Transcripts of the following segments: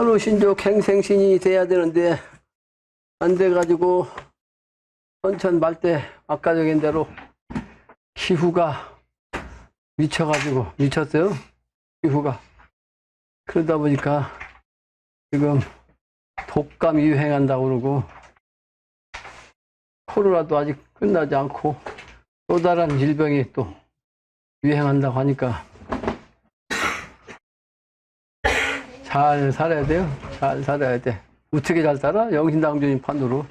천우신족 행생신이 돼야 되는데 안 돼가지고 선천 말대 아까 적인 대로 기후가 미쳤어요. 기후가. 그러다 보니까 지금 독감이 유행한다고 그러고 코로나도 아직 끝나지 않고 또 다른 질병이 또 유행한다고 하니까 잘 살아야 돼요. 잘 살아야 돼. 어떻게 잘 살아? 영신당주님 판으로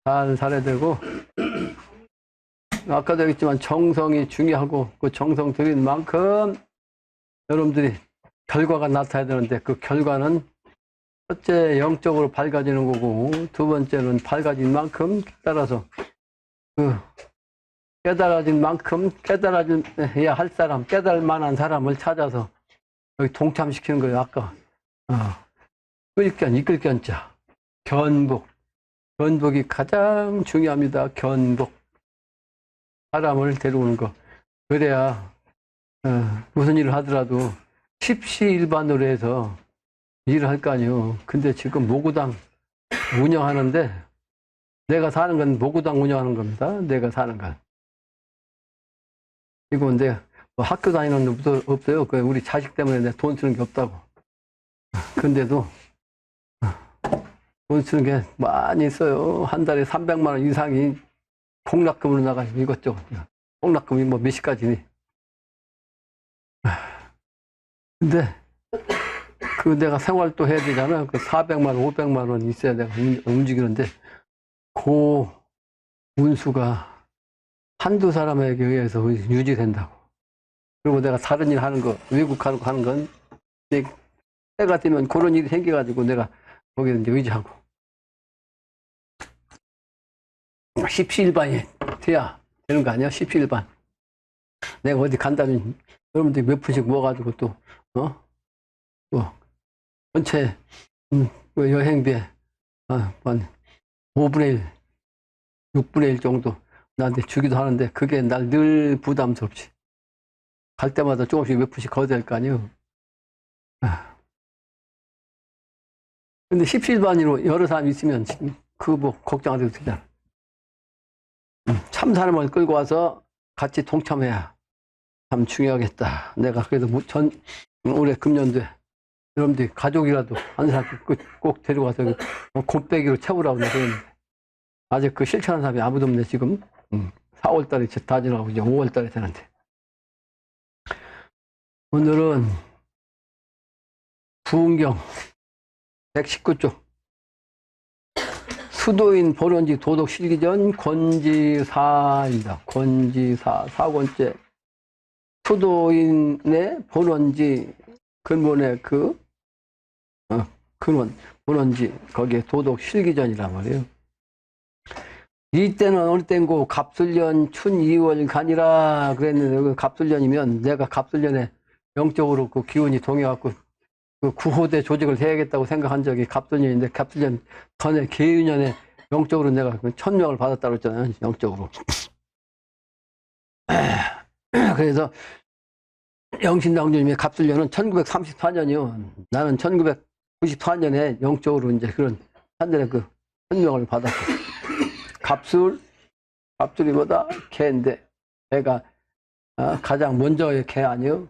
잘 살아야 되고, 아까도 얘기했지만 정성이 중요하고 그 정성 들인 만큼 여러분들이 결과가 나타나야 되는데 그 결과는 첫째 영적으로 밝아지는 거고 두 번째는 밝아진 만큼 따라서 그 깨달아진 만큼 깨달아야 할 사람, 깨달을 만한 사람을 찾아서 여기 동참시키는 거예요. 아까 끌견, 이끌견자, 견복. 견복이 가장 중요합니다. 견복. 사람을 데려오는 거. 그래야 무슨 일을 하더라도 십시일반으로 해서 일을 할 거 아니에요. 근데 지금 모구당 운영하는데 내가 사는 건 모구당 운영하는 겁니다. 내가 사는 건. 이거 근데 뭐 학교 다니는 놈도 없어요. 우리 자식 때문에 내 돈 쓰는 게 없다고. 근데도 돈 쓰는 게 많이 있어요. 한 달에 300만 원 이상이 공락금으로 나가지고 이것저것. 공락금이 뭐 몇시까지니. 근데 그 내가 생활도 해야 되잖아. 그 400만 원, 500만 원 있어야 내가 움직이는데 그 운수가 한두 사람에게 의해서 유지된다고. 그리고 내가 다른 일 하는 거, 외국 가는 건 때가 되면 그런 일이 생겨가지고 내가 거기에 이제 의지하고. 십시일반이 돼야 되는 거 아니야? 십시일반. 내가 어디 간다면 여러분들이 몇 푼씩 모아가지고 또, 전체, 여행비에, 한 5분의 1, 6분의 1 정도 나한테 주기도 하는데 그게 날 늘 부담스럽지. 갈 때마다 조금씩 몇 푼씩 거둬야 될 거 아니에요. 근데 십시일반으로 여러 사람이 있으면 그 뭐 걱정 안 해도 되잖아. 참 사람을 끌고 와서 같이 동참해야 참 중요하겠다. 내가 그래도 올해 금년도에 여러분들이 가족이라도 한 사람 꼭 데려가서 곱빼기로 채우라고 그랬는데 아직 그 실천하는 사람이 아무도 없네. 지금 4월달에 다 지나가고 이제 5월달에 되는데. 오늘은 부흥경 119쪽 수도인 본원지 도덕 실기전 권지사입니다. 권지사 4권째 수도인의 본원지 근본의 근원 본원지 거기에 도덕 실기전이란 말이에요. 이때는 어느 때인고 갑술년 춘 2월 간이라 그랬는데 그 갑술년이면 내가 갑술년에 영적으로 그 기운이 동해갖고 그 구호대 조직을 해야겠다고 생각한 적이 갑술년인데 갑술년 전에 계유년에 영적으로 내가 1000명을 받았다고 했잖아요. 영적으로. 그래서 영신당주님의 갑술년은 1934년이요. 나는 1994년에 영적으로 이제 그런 하늘의 그 1000명을 받았고. 갑술이 뭐다? 개인데 개가 가장 먼저의 개 아니요?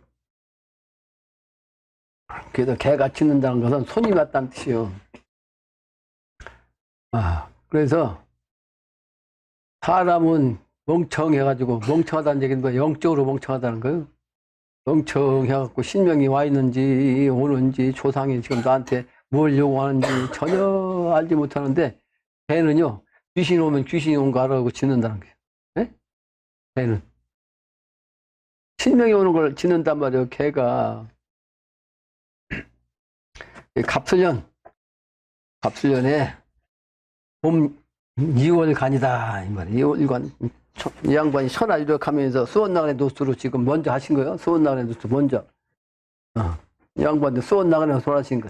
그래서 개가 짖는다는 것은 손이 맞다는 뜻이요. 그래서 사람은 멍청해가지고 멍청하다는 얘기는 뭐야? 영적으로 멍청하다는 거예요. 멍청해갖고 신명이 와 있는지 오는지 조상이 지금 나한테 뭘 요구하는지 전혀 알지 못하는데 개는요 귀신이 오면 귀신이 온 거 알아고 짖는다는 거예요. 네? 개는 신명이 오는 걸 짖는단 말이에요. 개가 갑술년에 봄 2월간이다 이 말이에요. 2월간 이 양반이 천하유력하면서 수원나간의 노수로 지금 먼저 하신 거예요. 수원나간의 노수 먼저. 이 양반도 수원나간에서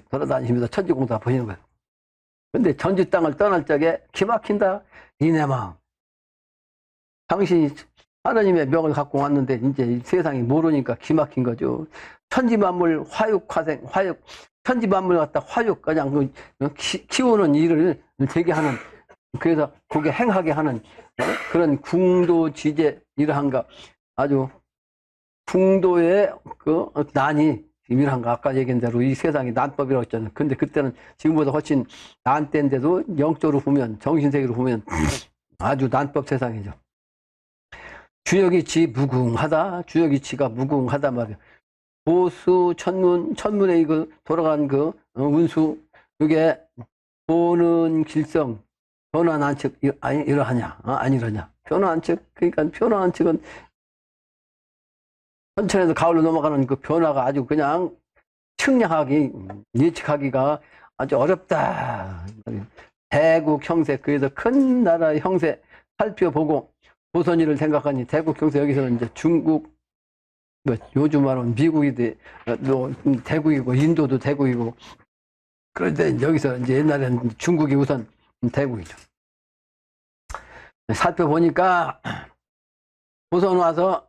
돌아다니면서 천지공사 보시는 거예요. 근데 전주 땅을 떠날 적에 기막힌다. 이내 마음. 당신이 하나님의 명을 갖고 왔는데 이제 세상이 모르니까 기막힌 거죠. 천지만물 화육화생, 천지만물 갖다 화육 그냥 키우는 일을 되게 하는, 그래서 그게 행하게 하는 그런 궁도지제 이러한가 아주 궁도의 그 난이 이러한가 아까 얘기한 대로 이 세상이 난법이라고 했잖아요. 근데 그때는 지금보다 훨씬 난 때인데도 영적으로 보면 정신세계로 보면 아주 난법 세상이죠. 주역이치 무궁하다. 주역이치가 무궁하다 말이에요. 보수 천문에 이거 돌아간 그 운수, 이게 보는 길성 변화한 측 아니 이러하냐 아니러냐. 변화한 측, 그러니까 변화한 측은 천천에서 가을로 넘어가는 그 변화가 아주 그냥 측량하기 예측하기가 아주 어렵다. 대국 형세, 그래서 큰 나라의 형세 살펴보고 조선일을 생각하니 대국 형세, 여기서는 이제 중국, 뭐 요즘 말하면 미국이 대국이고 인도도 대국이고, 그런데 여기서 이제 옛날에는 중국이 우선 대국이죠. 살펴보니까 조선 와서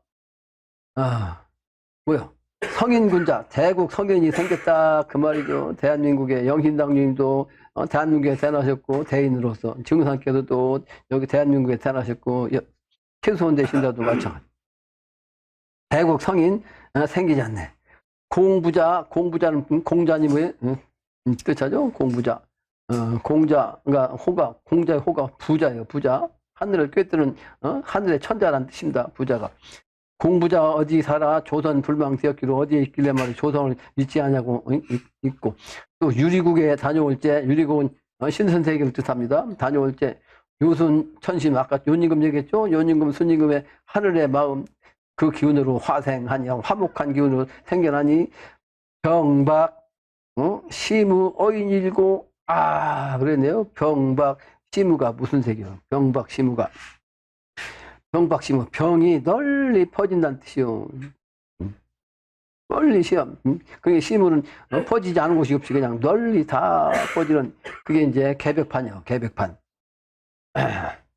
뭐야 성인군자, 대국 성인이 생겼다 그 말이죠. 대한민국의 영신당님도 대한민국에 태어나셨고 대인으로서, 증상께서 또 여기 대한민국에 태어나셨고 최수원 대신자도 마찬가지. 대국 성인 생기지 않네. 공부자는 공자니 뭐예요? 뜻하죠? 공부자. 공자가 호가, 공자의 호가 부자예요. 부자. 하늘을 꿰뚫는 하늘의 천자라는 뜻입니다. 부자가. 공부자가 어디 살아 조선 불망되었기로 어디에 있길래 말이야 조선을 잊지 않냐고 있고, 또 유리국에 다녀올 때, 유리국은 신선세계를 뜻합니다. 다녀올 때 요순 천심, 아까 요임금 얘기했죠. 요임금 순임금의 하늘의 마음, 그 기운으로 화생하니 화목한 기운으로 생겨나니 병박 시무 어인일고, 그랬네요. 병박 시무가 무슨 색이요? 병박 시무가, 병박 시무, 병이 널리 퍼진다는 뜻이요. 널리 시험. 그게 시무는 퍼지지 않은 곳이 없이 그냥 널리 다 퍼지는, 그게 이제 개벽판이요. 개벽판.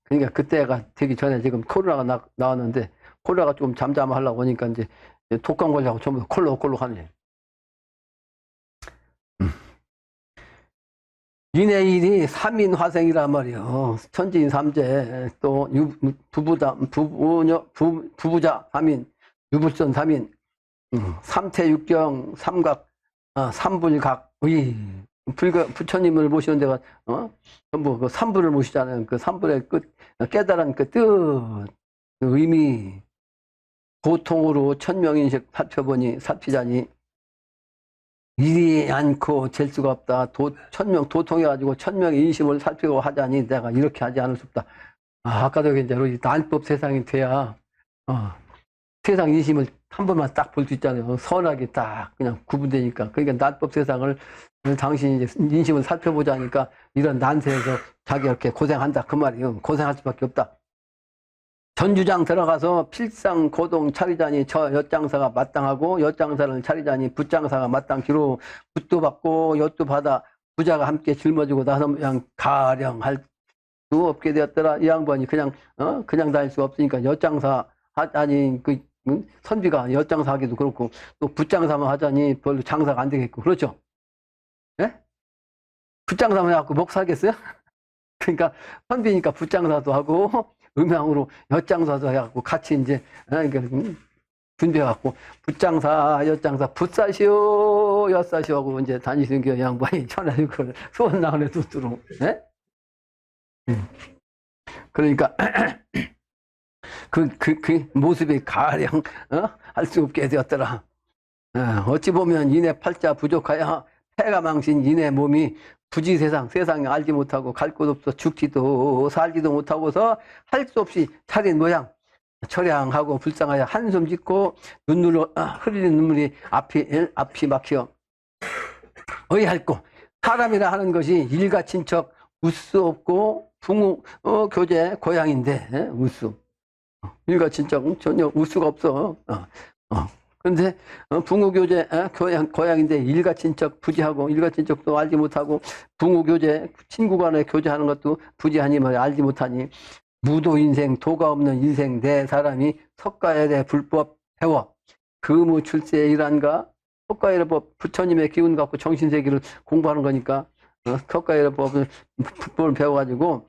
그러니까 그때가 되기 전에 지금 코로나가 나왔는데, 콜라가 좀 잠잠하려고 하니까 이제 독감 걸려고 전부 콜록 하네. 인해일이 삼인화생이란 말이요. 천지인 삼재, 또 부부자 삼인, 유불선 삼인, 삼태육경, 삼각, 삼불각, 부처님을 모시는 데가 전부 그 삼불을 모시잖아요. 그 삼불의 끝, 깨달은 그 뜻, 그 의미, 고통으로 천명인식 살피자니 이리 않고 잴 수가 없다. 도통해가지고 천명의 인심을 살피고 하자니 내가 이렇게 하지 않을 수 없다. 아까도 이제 난법 세상이 돼야 세상 인심을 한 번만 딱 볼 수 있잖아요. 선하게 딱 그냥 구분되니까. 그러니까 난법 세상을 당신이 이제 인심을 살펴보자니까 이런 난세에서 자기 이렇게 고생한다 그 말이에요. 고생할 수밖에 없다. 전주장 들어가서 필상 고동 차리자니 저 엿장사가 마땅하고, 엿장사를 차리자니 붓장사가 마땅기로 붓도 받고 엿도 받아 부자가 함께 짊어지고 나서 그냥 가령할 수 없게 되었더라. 이 양반이 그냥 다닐 수가 없으니까 엿장사 하자니 그 선비가 엿장사 하기도 그렇고, 또 붓장사만 하자니 별로 장사가 안 되겠고, 그렇죠? 예? 붓장사만 해갖고 먹 살겠어요? 그러니까 선비니까 붓장사도 하고 음향으로 엿장사도 해갖고 같이 이제 준비해갖고 붓장사, 엿장사, 붓사시오, 엿사시오 하고 이제 다니시는 게 양반이 전화주고 소원 나오네 두두로. 예? 그러니까 그 모습이 가령 할 수 없게 되었더라. 어찌 보면 이내 팔자 부족하여 폐가 망신 이내 몸이 부지 세상에 알지 못하고 갈 곳 없어 죽지도 살지도 못하고서 할 수 없이 차린 모양, 처량하고 불쌍하여 한숨 짓고 눈물로 흐르는 눈물이 앞이 막혀 어이할꼬. 사람이라 하는 것이 일가 친척 우수 없고 부모 교제 고향인데 우수, 일가 친척은 전혀 우수가 없어. 그런데 붕우교제 고향인데 일가 친척 부지하고, 일가 친척도 알지 못하고 붕우교제 친구 간에 교제하는 것도 부지하니 뭐 알지 못하니 무도 인생, 도가 없는 인생 내 사람이 석가에 대해 불법 배워 금우 출세의 일환가 턱가이로법 부처님의 기운 갖고 정신세계를 공부하는 거니까 턱가이로법을 배워가지고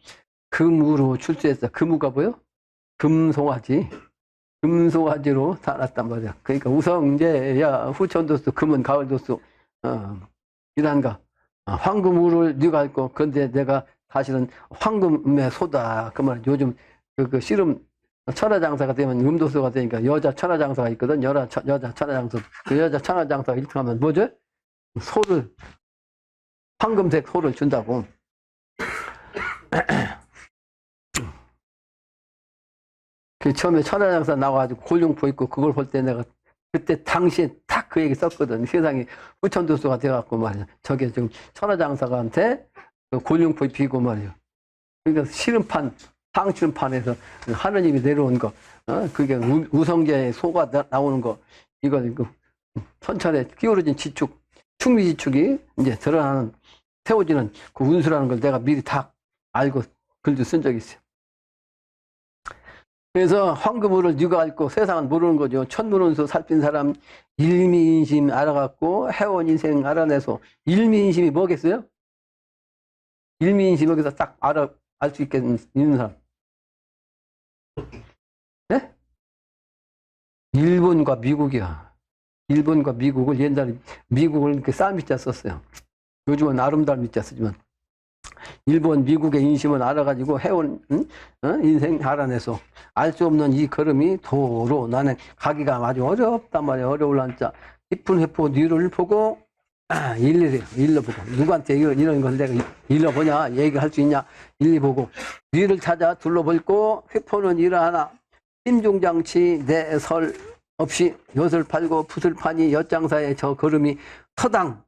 금우로 출세했어. 금우가 뭐요? 금송아지. 금송아지로 살았단 말이야. 그러니까 우성재야 후천도수 금은 가을도수 이란가 황금우를 네가 알고 근데 내가 사실은 황금의 소다 그 말. 요즘 그 씨름 천하장사가 되면 음도수가 되니까 여자 천하장사가 있거든. 여자 천하장사. 그 여자 천하장사가 1등하면 뭐죠? 소를 황금색 소를 준다고. 그 처음에 천하장사 나와가지고 골룡포 있고 그걸 볼 때 내가 그때 당시에 딱 그 얘기 썼거든. 세상이 후천도수가 돼갖고 말이야. 저게 지금 천하장사한테 그 골룡포 입히고 말이야. 그러니까 씨름판 상추판에서 하느님이 내려온 거, 그게 우성재의 소가 나오는 거, 이거 천천에 끼우러진 지축, 충미지축이 이제 드러나는, 세워지는 그 운수라는 걸 내가 미리 다 알고 글도 쓴 적이 있어요. 그래서 황금우를 네가 알고 세상은 모르는 거죠. 천문운수 살핀 사람 일미인심 알아갖고 해온 인생 알아내서 일미인심이 뭐겠어요? 일미인심 여기서 딱 알 수 있는 사람. 네? 일본과 미국이야. 일본과 미국을 옛날에 미국을 이렇게 쌀미자 썼어요. 요즘은 아름다운 미자 쓰지만 일본 미국의 인심을 알아가지고 해온 인생 알아내서 알 수 없는 이 걸음이 도로 나는 가기가 아주 어렵단 말이야. 어려울란자 깊은 회포 뒤를 보고 일일이 일러보고 누구한테 이런 걸 내가 일러보냐 얘기할 수 있냐 일리 보고 뒤를 찾아 둘러볼고 회포는 이러하나 심중장치 내설 없이 엿을 팔고 붓을 파니 엿장사의 저 걸음이 서당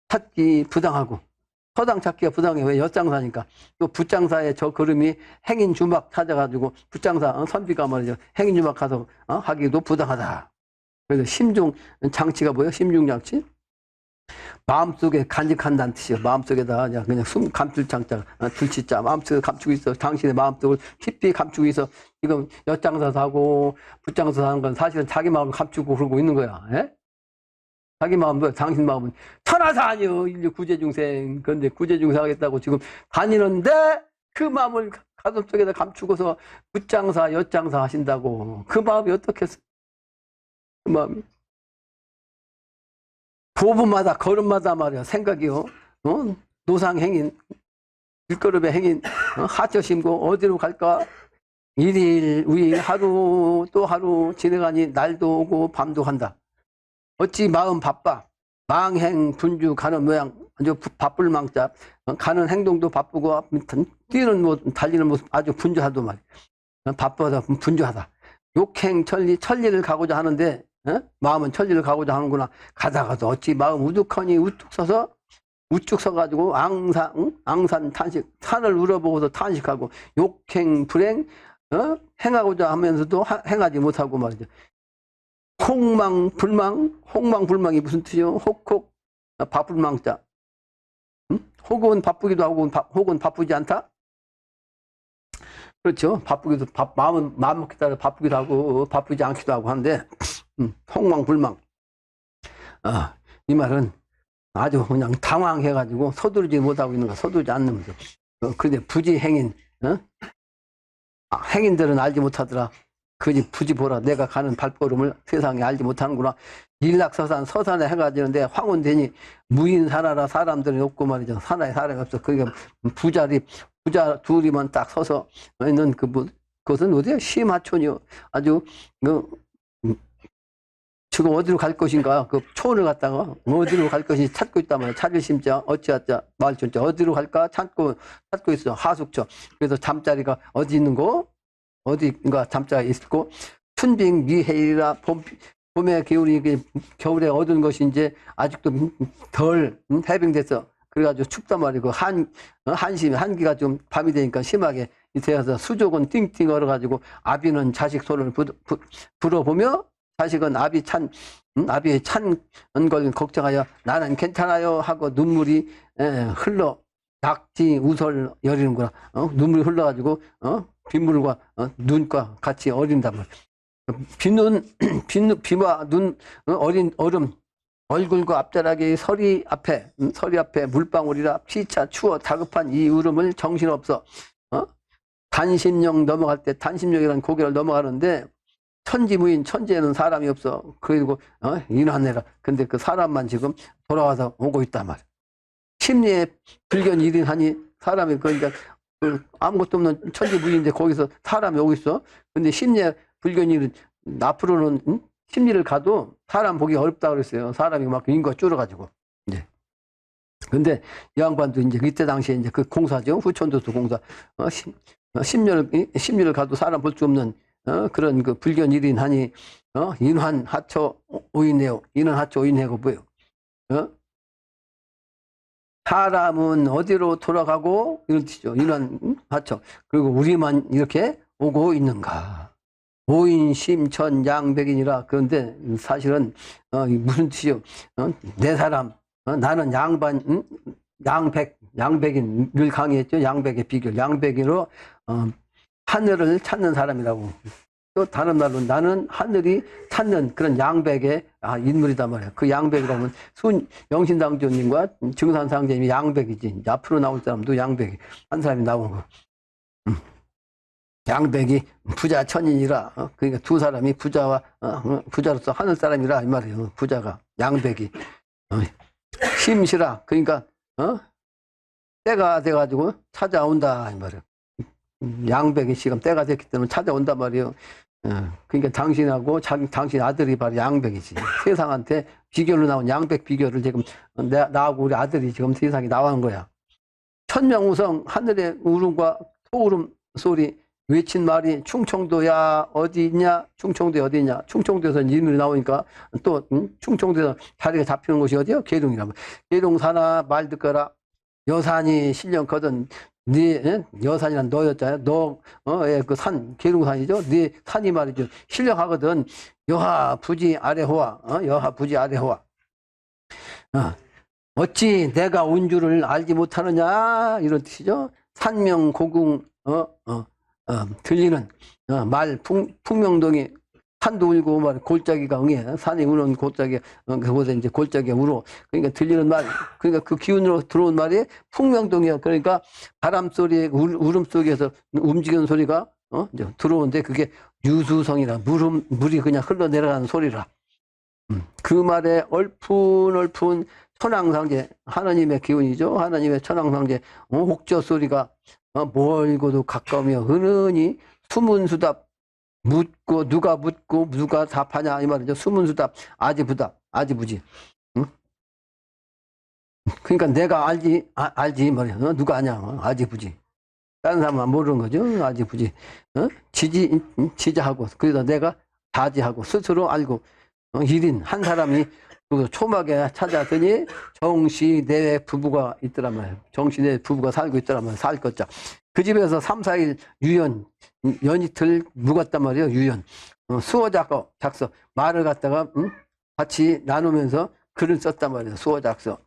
찾기 부당하고 서당 찾기가 부당해. 왜? 엿장사니까. 또 붓장사의 저 걸음이 행인 주막 찾아가지고 붓장사 선비가 말이죠. 행인 주막 가서 하기도 부당하다. 그래서 심중 장치가 뭐예요? 심중 장치? 마음속에 간직한다는 뜻이에요. 마음속에다 그냥 숨 감출 장자, 둘치자 마음속에 감추고 있어. 당신의 마음속을 깊이 감추고 있어. 지금 엿장사도 하고 붓장사도 하는 건 사실은 자기 마음을 감추고 그러고 있는 거야. 예? 자기 마음도 당신 마음은 천하사 아니요. 인류 구제중생. 그런데 구제중생 하겠다고 지금 다니는데 그 마음을 가슴속에다 감추고서 붓장사, 엿장사 하신다고. 그 마음이 어떻겠어? 그 마음이. 도부마다 걸음마다 말이야 생각이요. 노상행인 일걸음의 행인 하처 심고 어디로 갈까? 일일 우일 하루 또 하루 지나가니 날도 오고 밤도 간다. 어찌 마음 바빠 망행 분주 가는 모양 아주 바쁠 망자 가는 행동도 바쁘고 뛰는 모습 달리는 모습 아주 분주하도 말이야. 바빠서 분주하다. 욕행 천리를 가고자 하는데 마음은 천리를 가고자 하는구나. 가다가도 어찌 마음 우뚝하니 우뚝 서가지고 앙산 탄식 산을 울어보고서 탄식하고 욕행 불행 행하고자 하면서도 행하지 못하고 말이죠. 홍망불망이 무슨 뜻이요? 혹혹 바쁠망자. 혹은 바쁘기도 하고 혹은 바쁘지 않다. 그렇죠. 바쁘기도 마음 먹기 따라 바쁘기도 하고 바쁘지 않기도 하고 하는데 홍망불망. 이 말은 아주 그냥 당황해가지고 서두르지 못하고 있는 거. 서두르지 않는 거죠. 그런데 부지행인 행인들은 알지 못하더라. 그지 부지 보라. 내가 가는 발걸음을 세상에 알지 못하는구나. 일락서산 서산에 해가 지는데 황혼되니 무인사나라 사람들이 없고 말이죠. 사나에 사람이 없어. 그러니까 부자 둘이만 딱 서서 있는 그것은 어디야? 심하촌이요. 아주 지금 어디로 갈 것인가? 그 촌을 갔다가 어디로 갈 것인지 찾고 있단 말이야. 찾을 심자 어찌하자 말춘자 어디로 갈까 찾고 있어. 하숙처. 그래서 잠자리가 어디 있는 거? 어디인가 잠자리가 있고 춘빙 미해이라 봄의 기운이 겨울에 얻은 것이 이제 아직도 덜 해빙돼서 그래가지고 춥단 말이고 한기가 좀 밤이 되니까 심하게 되어서 수족은 띵띵 얼어가지고 아비는 자식 손을 불어보며 자식은 아비의 찬 걸 걱정하여 나는 괜찮아요 하고 눈물이 흘러 낙지 우설 여리는구나. 눈물이 흘러가지고 빗물과 눈과 같이 어린단 말이야. 비와 눈 어린 얼음 얼굴과 앞자락이 서리 앞에 물방울이라 피차 추워 다급한 이 울음을 정신없어. 단심령 넘어갈 때 단심령이라는 고개를 넘어가는데 천지무인 천지에는 사람이 없어. 그리고 인환해라. 근데 그 사람만 지금 돌아와서 오고 있단 말이야. 심리에 불견 일인하니 사람이 그러니까 아무것도 없는 천지무인인데 거기서 사람이 오고 있어. 근데 심리에 불견 일은 앞으로는 심리를 가도 사람 보기 어렵다 그랬어요. 사람이 막 인구가 줄어가지고. 이제. 근데 이 양반도 이제 이때 당시에 이제 그 공사죠. 후천도수 공사. 심리를 가도 사람 볼 수 없는 그런 그 불견 일인하니 인환 하처 오인해요. 인환 하처 오인해고 뭐예요? 사람은 어디로 돌아가고 이런 뜻이죠. 인환 하처. 그리고 우리만 이렇게 오고 있는가? 오인 심천 양백이니라. 그런데 사실은 무슨 뜻이요? 내 사람 나는 양반 양백인 늘 강의했죠. 양백의 비결. 양백인으로 하늘을 찾는 사람이라고. 또 다른 말로 나는 하늘이 찾는 그런 양백의 인물이단 말이에요. 그 양백이라면 영신당조님과 증산상제님이 양백이지. 앞으로 나올 사람도 양백이 한 사람이 나온 거. 양백이 부자 천인이라. 그러니까 두 사람이 부자로서 하늘 사람이라 이 말이에요. 부자가 양백이 심시라. 그러니까 때가 돼가지고 찾아온다 이 말이에요. 양백이 지금 때가 됐기 때문에 찾아온단 말이에요. 그러니까 당신하고 당신 아들이 바로 양백이지. 세상한테 비결로 나온 양백 비결을 지금 나하고 우리 아들이 지금 세상에 나온 거야. 천명우성 하늘의 울음과 소울음 소리 외친 말이 충청도야 어디 있냐? 충청도에 어디 있냐? 충청도에서 인물이 나오니까 또 충청도에서 자리가 잡히는 곳이 어디요? 계룡이라면. 계룡사나 말 듣거라. 여산이 실령거든. 네 여산이란 너였잖아요. 그 산 계룡산이죠. 네 산이 말이죠. 실령하거든. 여하 부지 아래호와. 여하 부지 아래호와. 어찌 내가 온 줄을 알지 못하느냐 이런 뜻이죠. 산명 고궁 들리는 말 풍명동이 산도 울고 말 골짜기가 응해. 산이 우는 골짜기 그곳에 이제 골짜기가 울어. 그러니까 들리는 말. 그러니까 그 기운으로 들어온 말이 풍명동이야. 그러니까 바람 소리에 울음 속에서 움직이는 소리가 이제 들어오는데 그게 유수성이라 물이 그냥 흘러내려가는 소리라. 그 말에 얼푼 천황상제 하나님의 기운이죠. 하나님의 천황상제 혹저 소리가 멀고도 가까우며 은은히 수문수답 묻고 누가 답하냐 이 말이죠. 수문수답 아지부답 아지부지. 응? 그러니까 내가 알지 말이야. 누가 아냐 아지부지. 다른 사람은 모르는 거죠. 아지부지. 지지하고 그래서 내가 다지하고 스스로 알고 1인 한 사람이 그 초막에 찾아더니 정시내외 부부가 있더란 말이에요. 정시내외 부부가 살고 있더란 말이에요. 살 것자. 그 집에서 3, 4일 연이틀 묵었단 말이에요. 유연. 수어작서 말을 갖다가 같이 나누면서 글을 썼단 말이에요. 수어작서.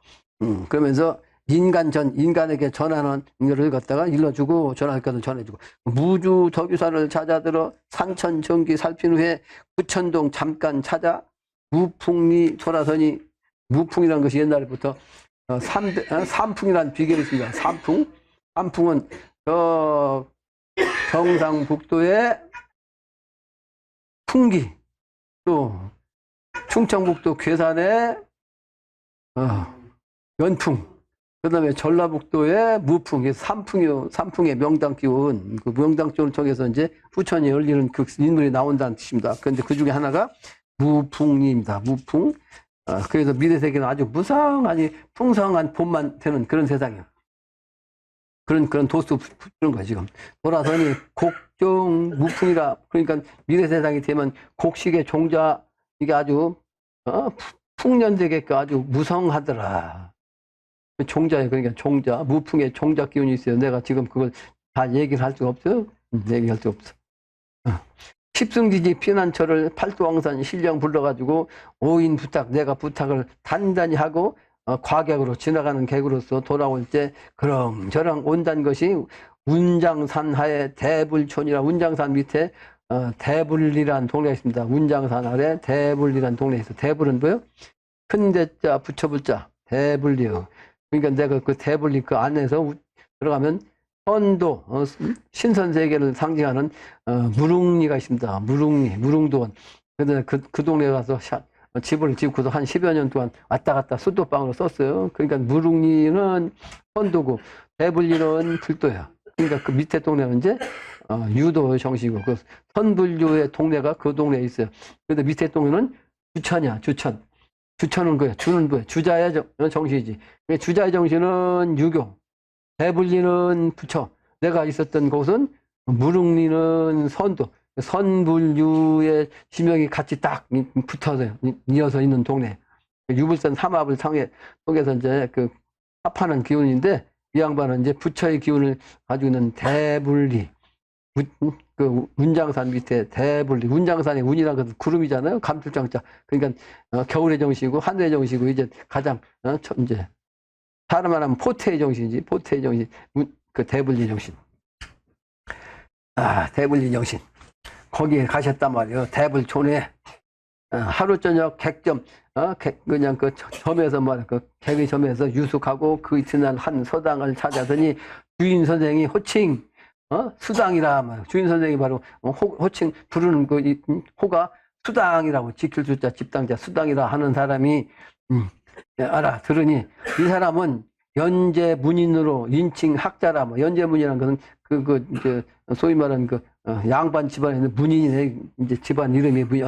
그러면서 인간에게 전하는 것을 갖다가 일러주고 전할 것을 전해주고 무주 덕유사를 찾아들어 산천정기 살핀 후에 부천동 잠깐 찾아 무풍리 돌아서니 무풍이라는 것이 옛날부터 삼풍이라는 비결이 있습니다. 삼풍은 경상북도의 풍기 또 충청북도 괴산의 연풍 그 다음에 전라북도의 무풍 삼풍의 명당 기운 그 명당 쪽을 통해서 이제 후천이 열리는 그 인물이 나온다는 뜻입니다. 그런데 그 중에 하나가 무풍입니다. 무풍. 그래서 미래세계는 아주 무성하니 풍성한 봄만 되는 그런 세상이에요. 그런 도수 그런 거야 지금. 돌아서니 곡종 무풍이라. 그러니까 미래세상이 되면 곡식의 종자 이게 아주 풍년되게 아주 무성하더라. 종자예요. 그러니까 종자 무풍의 종자 기운이 있어요. 내가 지금 그걸 다 얘기를 할 수가 없어요. 얘기할 수 없어. 십승지지 피난처를 팔도왕산 신령 불러가지고 5인 부탁 내가 부탁을 단단히 하고 과객으로 지나가는 객으로서 돌아올 때 그렁저렁 온다는 것이 운장산 하에 대불촌이라. 운장산 밑에 대불이라는 동네가 있습니다. 운장산 아래 대불이라는 동네에 있어. 대불은 뭐예요? 큰 대자 붙여붙자 대불리요. 그러니까 내가 그 대불리 그 안에서 들어가면 선도 신선세계를 상징하는 무릉리가 있습니다. 무릉도원. 그래서 그 동네 가서 집을 짓고서 한 10여 년 동안 왔다 갔다 수도방으로 썼어요. 그러니까 무릉리는 선도고 대불리는 불도야. 그러니까 그 밑에 동네는 이제 유도 정식이고 그 선불유의 동네가 그 동네에 있어요. 그런데 밑에 동네는 주천이야. 주천은 그야. 주는 뭐야? 주자의 정신이지. 주자의 정신은 유교. 대불리는 부처. 내가 있었던 곳은 무릉리는 선도. 선불유의 지명이 같이 딱 붙어서 이어서 있는 동네. 유불선 삼합을 통해서 이제 그 합하는 기운인데 이 양반은 이제 부처의 기운을 가지고 있는 대불리. 그 운장산 밑에 대불리. 운장산의 운이라는 것은 구름이잖아요. 감출장자. 그러니까 겨울의 정신이고 하늘의 정신이고 이제 가장 이제 사람 말하면 포태의 정신이지. 포태의 정신. 그 대불리 정신. 대불리 정신. 거기에 가셨단 말이에요. 대불촌에 하루 저녁 객점 그냥 그 점에서 그 객의 점에서 유숙하고 그 이튿날 한 서당을 찾아더니 주인 선생이 호칭 수당이라 주인 선생이 바로 호칭 부르는 그 호가 수당이라고 지킬 숫자 집당자 수당이라 하는 사람이 들으니 이 사람은 연제문인으로 인칭 학자라 연제문이라는 것은 이제 소위 말하는 양반 집안에 있는 문인의 이제 집안 이름이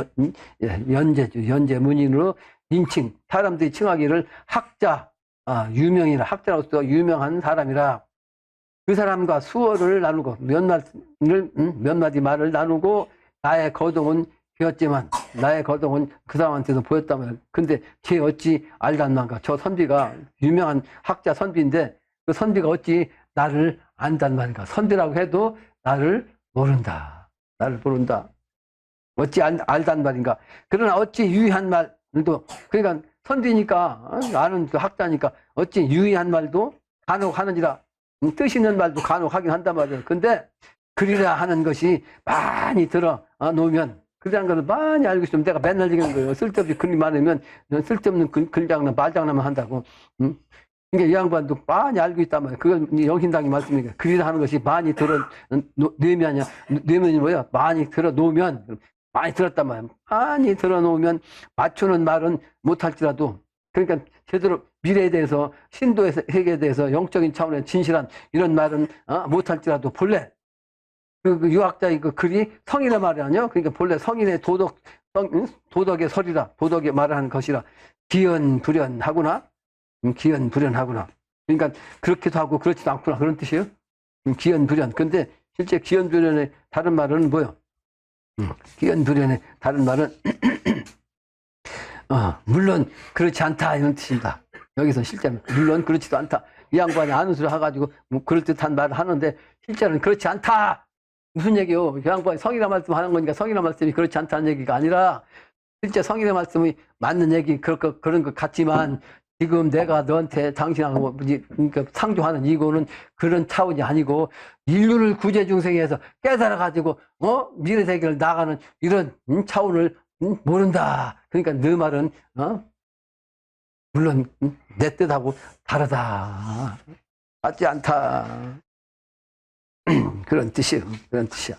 연제죠. 연제문인으로 인칭 사람들이 칭하기를 학자 유명이라 학자로서 유명한 사람이라 그 사람과 수어를 나누고 몇 마디 말을 나누고 나의 거동은 비었지만 나의 거동은 그 사람한테도 보였다면 근데 걔 어찌 알단만가 저 선비가 유명한 학자 선비인데 그 선비가 어찌 나를 안단 말인가 선비라고 해도 나를 모른다. 나를 모른다. 어찌 알단 말인가. 그러나 어찌 유의한 말도 그러니까 선비니까 나는 그 학자니까 어찌 유의한 말도 간혹 하는지라 뜻 있는 말도 간혹 하긴 한단 말이에요. 근데 글이라 하는 것이 많이 들어 놓으면 글이라는 것을 많이 알고 있으면 내가 맨날 얘기하는 거예요. 쓸데없이 글이 많으면 쓸데없는 글장난 말장난만 한다고. 그러니까 이 양반도 많이 알고 있단 말이에요. 그건 영신당이 말씀이니까 글이라 하는 것이 많이 들어 내면이 뭐야? 많이 들어 놓으면 많이 들었단 말이에요. 많이 들어 놓으면 맞추는 말은 못할지라도 그러니까 제대로 미래에 대해서 신도의 세계에 대해서 영적인 차원의 진실한 이런 말은 못할지라도 본래 그 유학자의 그 글이 성인의 말이 아니요. 그러니까 본래 성인의 도덕의 설이라 도덕의 말하는 것이라 기연불연하구나. 기연불연하구나. 그러니까 그렇기도 하고 그렇지도 않구나 그런 뜻이에요. 기연불연. 근데 실제 기연불연의 다른 말은 뭐요? 기연불연의 다른 말은 물론 그렇지 않다 이런 뜻입니다. 여기서 실제는 물론 그렇지도 않다. 이 양반이 아는 소리 해가지고 뭐 그럴듯한 말을 하는데 실제는 그렇지 않다. 무슨 얘기요? 이 양반이 성이라 말씀하는 거니까 성이라 말씀이 그렇지 않다는 얘기가 아니라 실제 성인의 말씀이 맞는 얘기 그런 것 같지만 지금 내가 너한테 당신하고 그러니까 상조하는 이거는 그런 차원이 아니고 인류를 구제 중생에서 깨달아 가지고 미래 세계를 나가는 이런 차원을 모른다. 그러니까 너 말은 물론 내 뜻하고 다르다. 맞지 않다. 그런 뜻이에요. 그런 뜻이야.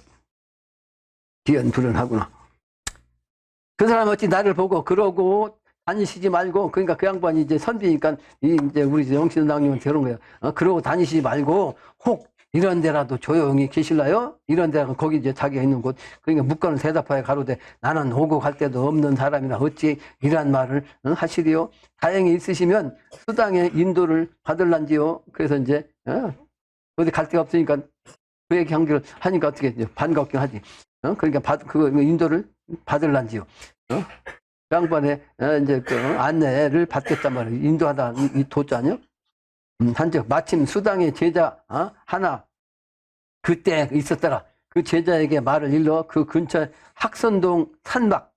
기연불연하구나. 그 사람 어찌 나를 보고 그러고 다니시지 말고 그러니까 그 양반이 이제 선비니까 이제 우리 영신당님한테 그런 거예요. 그러고 다니시지 말고 혹 이런 데라도 조용히 계실라요? 이런 데가 거기 이제 자기가 있는 곳. 그러니까 묻건을 대답하여 가로되 나는 오고 갈 데도 없는 사람이라 어찌 이러한 말을 하시리요? 다행히 있으시면 수당의 인도를 받을란지요. 그래서 이제 어디 갈 데가 없으니까 그 얘기 한기를 하니까 어떻게 반갑긴 하지. 그러니까 그 인도를 받을란지요. 그 양반의 이제 그 안내를 받겠단 말이에요. 인도하다 이 도자냐? 한즉 마침 수당의 제자 하나 그때 있었더라. 그 제자에게 말을 일러 그 근처 학선동 산막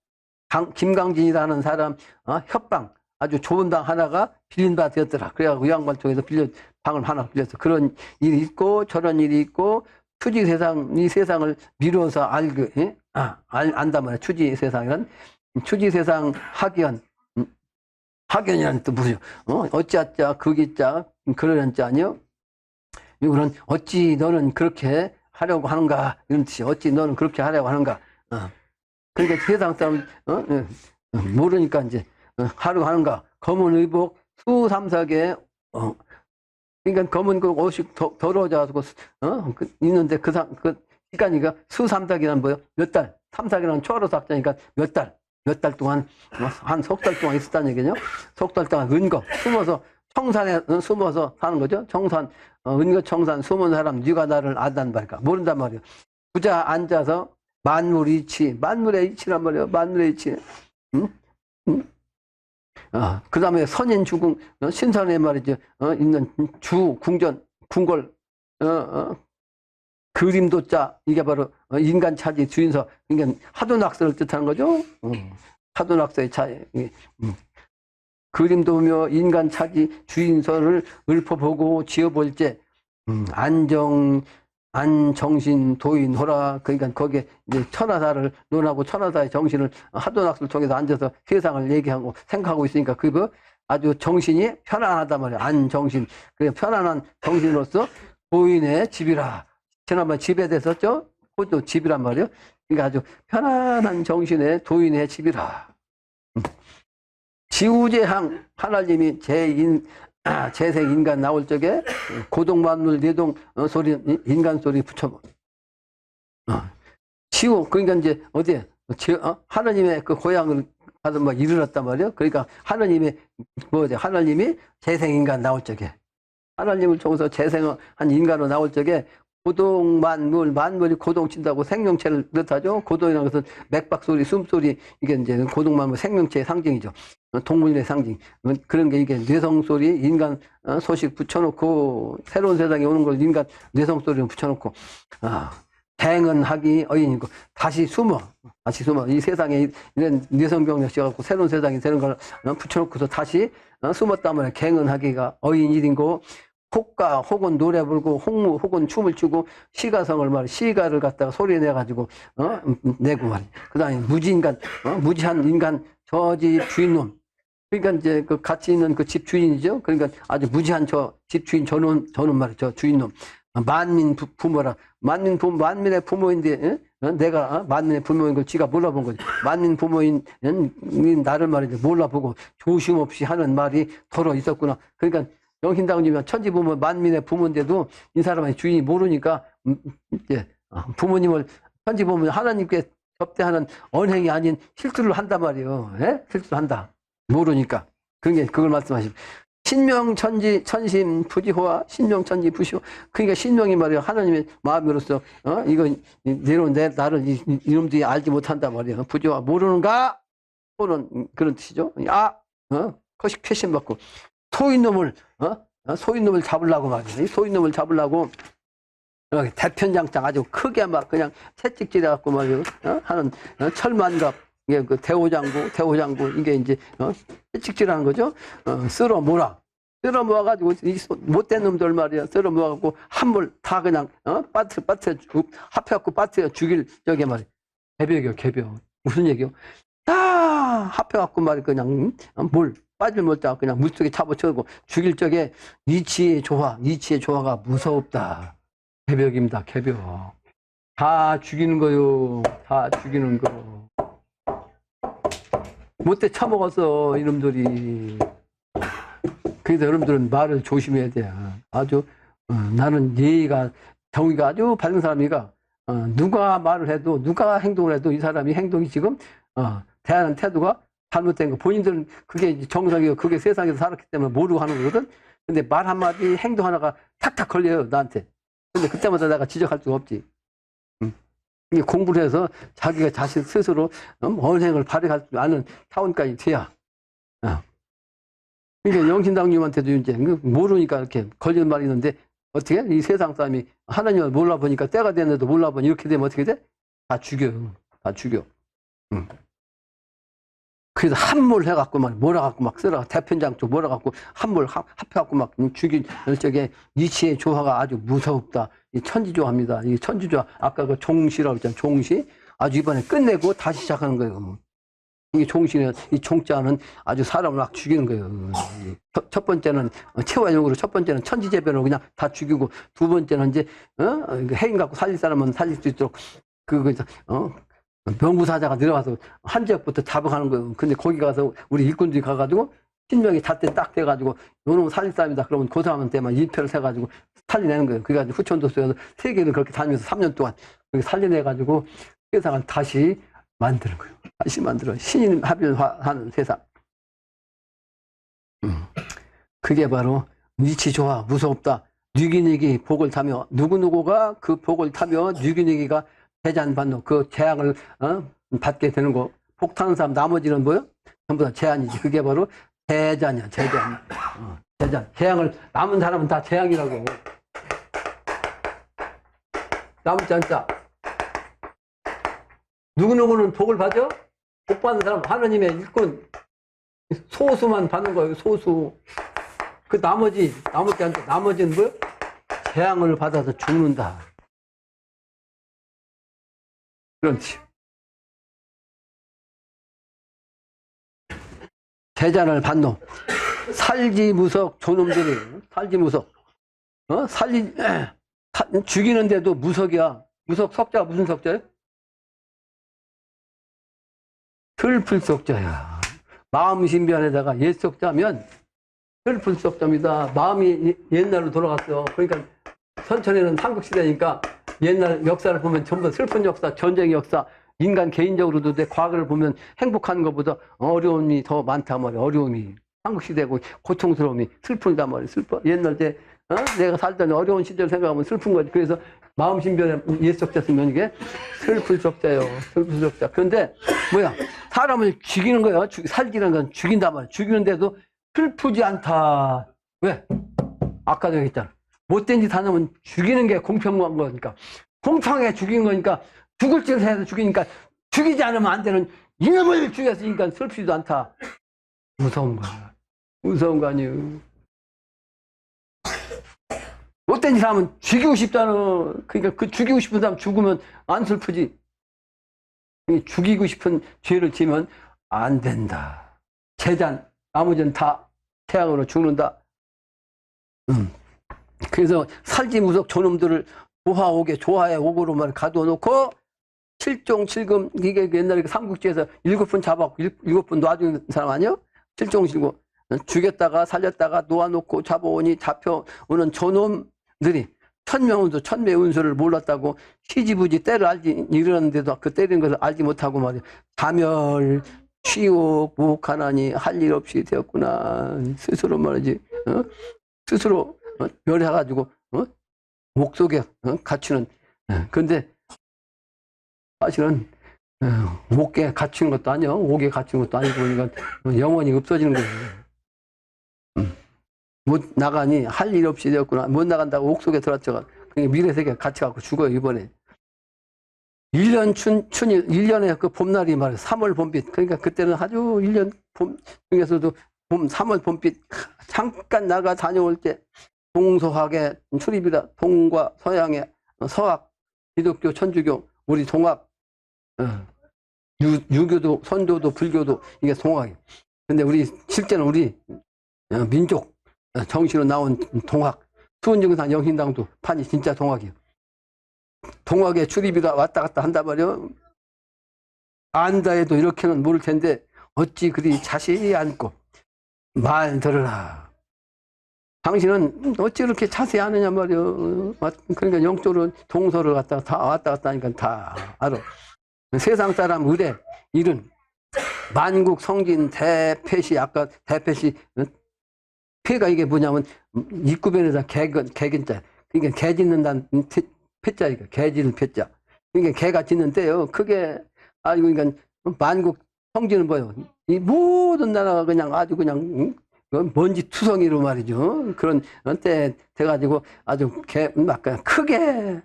김강진이라는 사람 협방 아주 좋은 방 하나가 빌린 바 되었더라. 그래가지고 양반 쪽에서 방을 하나 빌렸어. 그런 일이 있고 저런 일이 있고 추지 세상 이 세상을 미루어서 안단 말이야. 추지 세상이란 추지 세상 학연 학연이라는 또 무슨, 어찌하자, 극이자, 그러려는 자 아니요? 이거는 어찌 너는 그렇게 하려고 하는가? 이런 뜻이 어찌 너는 그렇게 하려고 하는가? 그러니까 세상 사람, 모르니까 이제, 하려고 하는가? 검은 의복, 수삼사계, 그러니까 검은 그 옷이 더러워져가지고, 있는데 그 시간이가 수삼사계란 뭐요? 몇 달? 삼사계란 초월어서 학자니까 몇 달 동안, 한 석 달 동안 있었다는 얘기죠. 석 달 동안 은거, 숨어서, 청산에 숨어서 사는 거죠. 청산, 은거 청산 숨은 사람, 네가 나를 안단 말이야. 모른단 말이야. 부자 앉아서 만물이치, 만물의 이치란 말이야. 만물의 이치. 그 다음에 선인 주궁, 신선의 말이죠. 있는 주, 궁전, 궁궐, 그림도자, 이게 바로 인간 차지 주인서, 그러니까 하도낙서를 뜻하는 거죠. 하도낙서의 차이. 그림도며 인간 차지 주인서를 읊어보고 지어볼 때, 안정신 도인호라. 그러니까 거기에 이제 천하사를 논하고 천하사의 정신을 하도낙서를 통해서 앉아서 세상을 얘기하고 생각하고 있으니까 그 아주 정신이 편안하단 말이에요. 안정신. 그 편안한 정신으로서 도인의 집이라. 지난번 집에 대했었죠? 그것도 집이란 말이에요. 그러니까 아주 편안한 정신의 도인의 집이라. 지우제항 하나님이 재생 인간 나올 적에 고동만물 내동 소리 인간 소리 붙여보. 지우 그러니까 이제 어디에 하나님의 그 고향을 가서 막 이르렀단 말이에요. 그러니까 하나님이 하나님이 재생 인간 나올 적에 하나님을 통해서 재생한 인간으로 나올 적에 만물이 고동친다고 생명체를 뜻하죠. 고동이라는 것은 맥박소리, 숨소리, 이게 이제 고동만물 생명체의 상징이죠. 동물의 상징. 그런 게 이게 뇌성소리, 인간 소식 붙여놓고, 새로운 세상에 오는 걸 인간 뇌성소리를 붙여놓고, 행은하기 어인이고, 다시 숨어. 이 세상에 이런 뇌성병력 씌워갖고 새로운 세상이 되는 걸 붙여놓고서 다시 숨었단 말이에요. 갱은하기가 어인일인고, 혹가 혹은 노래 부르고 홍무 혹은 춤을 추고 시가성을 말해 시가를 갖다가 소리 내가지고 내고 말이야. 그다음에 무지인간 무지한 인간 저 집 주인놈. 그러니까 이제 그 같이 있는 그 집 주인이죠. 그러니까 아주 무지한 저 집 주인 저놈 말이야. 저 주인놈. 만민 부모라. 만민의 부모인데 내가 만민의 부모인 걸 지가 몰라본 거지. 만민 부모인 나를 말이지 몰라보고 조심 없이 하는 말이 덜어 있었구나. 그러니까 영신당님은 천지부모 만민의 부모인데도 이 사람의 주인이 모르니까 이제 부모님을 천지부모 하나님께 접대하는 언행이 아닌 실수를 한단 말이에요. 예? 실수를 한다. 모르니까. 그걸 말씀하시고. 신명천지 천심 부지호와 신명천지 부시호. 그러니까 신명이 말이에요. 하나님의 마음으로서 이거 내려온 나를 이놈들이 알지 못한단 말이에요. 부지호와 모르는가? 또는 그런 뜻이죠. 거식 패신받고. 소인놈을 잡으려고 말이야. 이 소인놈을 잡으려고 대편장장 아주 크게 막 그냥 채찍질해 갖고 말이야. 하는 철만갑 이게 그 대호장구 이게 이제 채찍질하는 거죠. 쓸어 모아가지고 이 못된 놈들 말이야. 쓸어 모아갖고 한물 다 그냥 빠트려 합해갖고 빠트려 죽일 저게 말이야. 개벽 무슨 얘기요? 다 합해갖고 말이야. 그냥 빠질 못다 그냥 물속에 잡아쳐고 죽일 적에 이치의 조화가 무섭다. 개벽입니다. 개벽. 다 죽이는 거요. 다 죽이는 거. 못돼 처먹었어 이놈들이. 그래서 여러분들은 말을 조심해야 돼. 아주 나는 예의가 정의가 아주 바른 사람이가 누가 말을 해도 누가 행동을 해도 이 사람이 행동이 지금 대하는 태도가 잘못된 거. 본인들은 그게 정상이고 그게 세상에서 살았기 때문에 모르고 하는 거거든. 근데 말 한마디 행동 하나가 탁탁 걸려요 나한테. 근데 그때마다 내가 지적할 수가 없지. 이게 공부를 해서 자기가 자신 스스로 언행을 발휘할 줄 아는 차원까지 돼야. 그러니까 영신당님한테도 이제 모르니까 이렇게 걸리는 말이 있는데 어떻게 이 세상 사람이 하나님을 몰라보니까 때가 됐는데도 몰라보니 이렇게 되면 어떻게 돼? 다 죽여. 그래서 함몰 해갖고 막 몰아갖고 막 쓸어 대편장 쪽 몰아갖고 함몰 합해갖고 막 죽인 적에 이치의 조화가 아주 무섭다. 이 천지조화입니다. 이 천지조화 아까 그 종시라고 했잖아요. 종시 아주 이번에 끝내고 다시 시작하는 거예요. 이 종신은, 이 종자는 아주 사람을 막 죽이는 거예요. 첫 번째는 체화용으로, 첫 번째는 천지재변으로 그냥 다 죽이고, 두 번째는 이제, 해인 갖고 살릴 사람은 살릴 수 있도록, 명부사자가 내려와서 한 지역부터 잡아가는 거예요. 근데 거기 가서 우리 일꾼들이 가가지고, 신명이 잣대 딱 돼가지고, 요놈 살릴 사람이다. 그러면 그 사람한테만 일표를 세가지고 살려내는 거예요. 그래가지고 후천도서에서 세계를 그렇게 다니면서 3년 동안 그렇게 살려내가지고 세상을 다시 만드는 거예요. 다시 만들어. 신인 합일하는 세상. 그게 바로 위치 좋아, 무섭다. 뉘기니기 복을 타며, 누구누구가 그 복을 타며 뉘기니기가 대잔받노. 그 재앙을 받게 되는 거. 복 타는 사람 나머지는 뭐요? 전부 다 재앙이지. 그게 바로 대잔이야, 대잔. 대잔. 재앙을, 남은 사람은 다 재앙이라고. 남은 잔자. 누구누구는 복을 받아? 복 받는 사람, 하느님의 일꾼, 소수만 받는 거예요, 소수. 그 나머지는 뭐요? 재앙을 받아서 죽는다. 그렇지. 대잔을 받노. 살지무석 저놈들이, 살지무석. 죽이는데도 무석이야. 무석, 석자가 무슨 석자예요? 슬플석자야. 마음 신변에다가 옛석자면 슬플석자입니다. 마음이 옛날로 돌아갔어. 그러니까 선천에는 한국시대니까 옛날 역사를 보면 전부 슬픈 역사, 전쟁의 역사, 인간 개인적으로도 내 과거를 보면 행복한 것보다 어려움이 더 많단 말이야. 어려움이. 한국시대고 고통스러움이 슬픈단 말이야. 슬퍼. 옛날 때 내가 살던 어려운 시절 생각하면 슬픈 거지. 그래서 마음 신변에 옛석자 쓰면 이게 슬플석자예요. 슬플석자. 그런데 뭐야? 사람을 죽이는 거야. 살기는 건 죽인단 말이야. 죽이는데도 슬프지 않다. 왜? 아까도 얘기했잖아. 못된 짓 하면 죽이는 게 공평한 거니까. 공평하게 죽인 거니까 죽을 짓을 해서 죽이니까 죽이지 않으면 안 되는 이놈을 죽였으니까 슬프지도 않다. 무서운 거야. 무서운 거 아니에요. 못된 짓 하면 죽이고 싶다는, 그러니까 그 죽이고 싶은 사람 죽으면 안 슬프지. 죽이고 싶은 죄를 지면 안 된다. 재잔, 나머지는 다 태양으로 죽는다. 그래서 살지무석 저놈들을 좋아해 오고로만 가둬놓고 칠종칠금, 이게 옛날에 삼국지에서 7분 잡았고 7분 놔주는 사람 아니요? 칠종칠금. 죽였다가 살렸다가 놓아놓고 잡아오니 잡혀오는 저놈들이 천명운수, 천매운수를 몰랐다고 시지부지 때를 알지 이러는데도 그 때리는 것을 알지 못하고 말이야. 자멸, 취욕, 무혹하나니 할 일 없이 되었구나. 스스로 말이지. 스스로 멸해가지고 목 속에 갇히는. 근데 사실은 목에 갇히는 것도 아니야. 옥에 갇히는 것도 아니고 그러니까 영원히 없어지는 거예요. 못 나가니 할 일 없이 되었구나. 못 나간다고 옥 속에 들어왔죠. 그러니까 미래세계에 갇혀갖고 죽어요, 이번에. 1년 춘일, 1년에 그 봄날이 말이야. 3월 봄빛. 그러니까 그때는 아주 1년 봄 중에서도 3월 봄빛. 잠깐 나가 다녀올 때 동서학의 출입이다. 동과 서양의 서학, 기독교, 천주교, 우리 동학, 유교도, 선교도, 불교도 이게 동학이에요. 근데 실제는 우리 민족 정신으로 나온 동학, 수원정상 영신당도 판이 진짜 동학이에요. 동학의 출입이다 왔다 갔다 한단 말이에요. 안다 해도 이렇게는 모를 텐데 어찌 그리 자세히 않고 말 들으라. 당신은 어찌 이렇게 자세히 아느냐 말이에요. 그러니까 영적으로 동서를 왔다 갔다 하니까 다 알아. 세상 사람 의뢰 일은 만국 성진 대패시, 아까 대패시 폐가 이게 뭐냐면 입구변에다 개근자. 그러니까 개 짓는다는 패자니까 개 짓는 패자. 그러니까 개가 짓는 때요. 크게 아주 그러니까 만국 성진은 뭐예요? 이 모든 나라가 그냥 아주 그냥 먼지 투성이로 말이죠. 그런 때 돼가지고 아주 아까 크게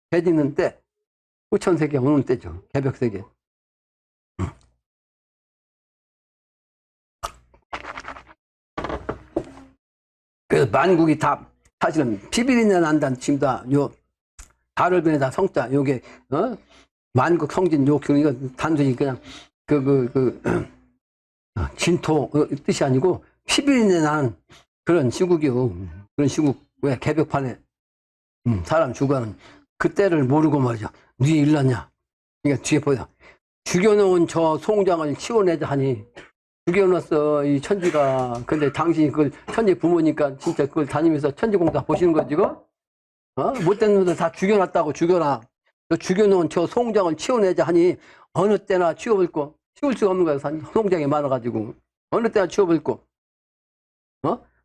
개 짓는 때 후천세계 오는 때죠. 개벽세계. 그래서 만국이 다 사실은 비비리냐 난다는 짐다. 요 달을변에다 성자 요게 만국 성진 요 이거 단순히 그냥 진토 뜻이 아니고 피비린내 나는 그런 시국이요. 그런 시국. 왜 개벽판에 사람 죽어가는 그때를 모르고 말이죠. 네 일났냐. 그러니까 뒤에 보여. 죽여놓은 저 송장을 치워내자 하니 죽여놨어 이 천지가. 근데 당신이 그걸 천지 부모니까 진짜 그걸 다니면서 천지공사 보시는 거지 지금? 못된 놈들 다 죽여놨다고. 죽여놔. 죽여놓은 저 송장을 치워내자 하니 어느 때나 치워버리고 치울 수가 없는 거야. 송장이 많아가지고 어느 때나 치워버리고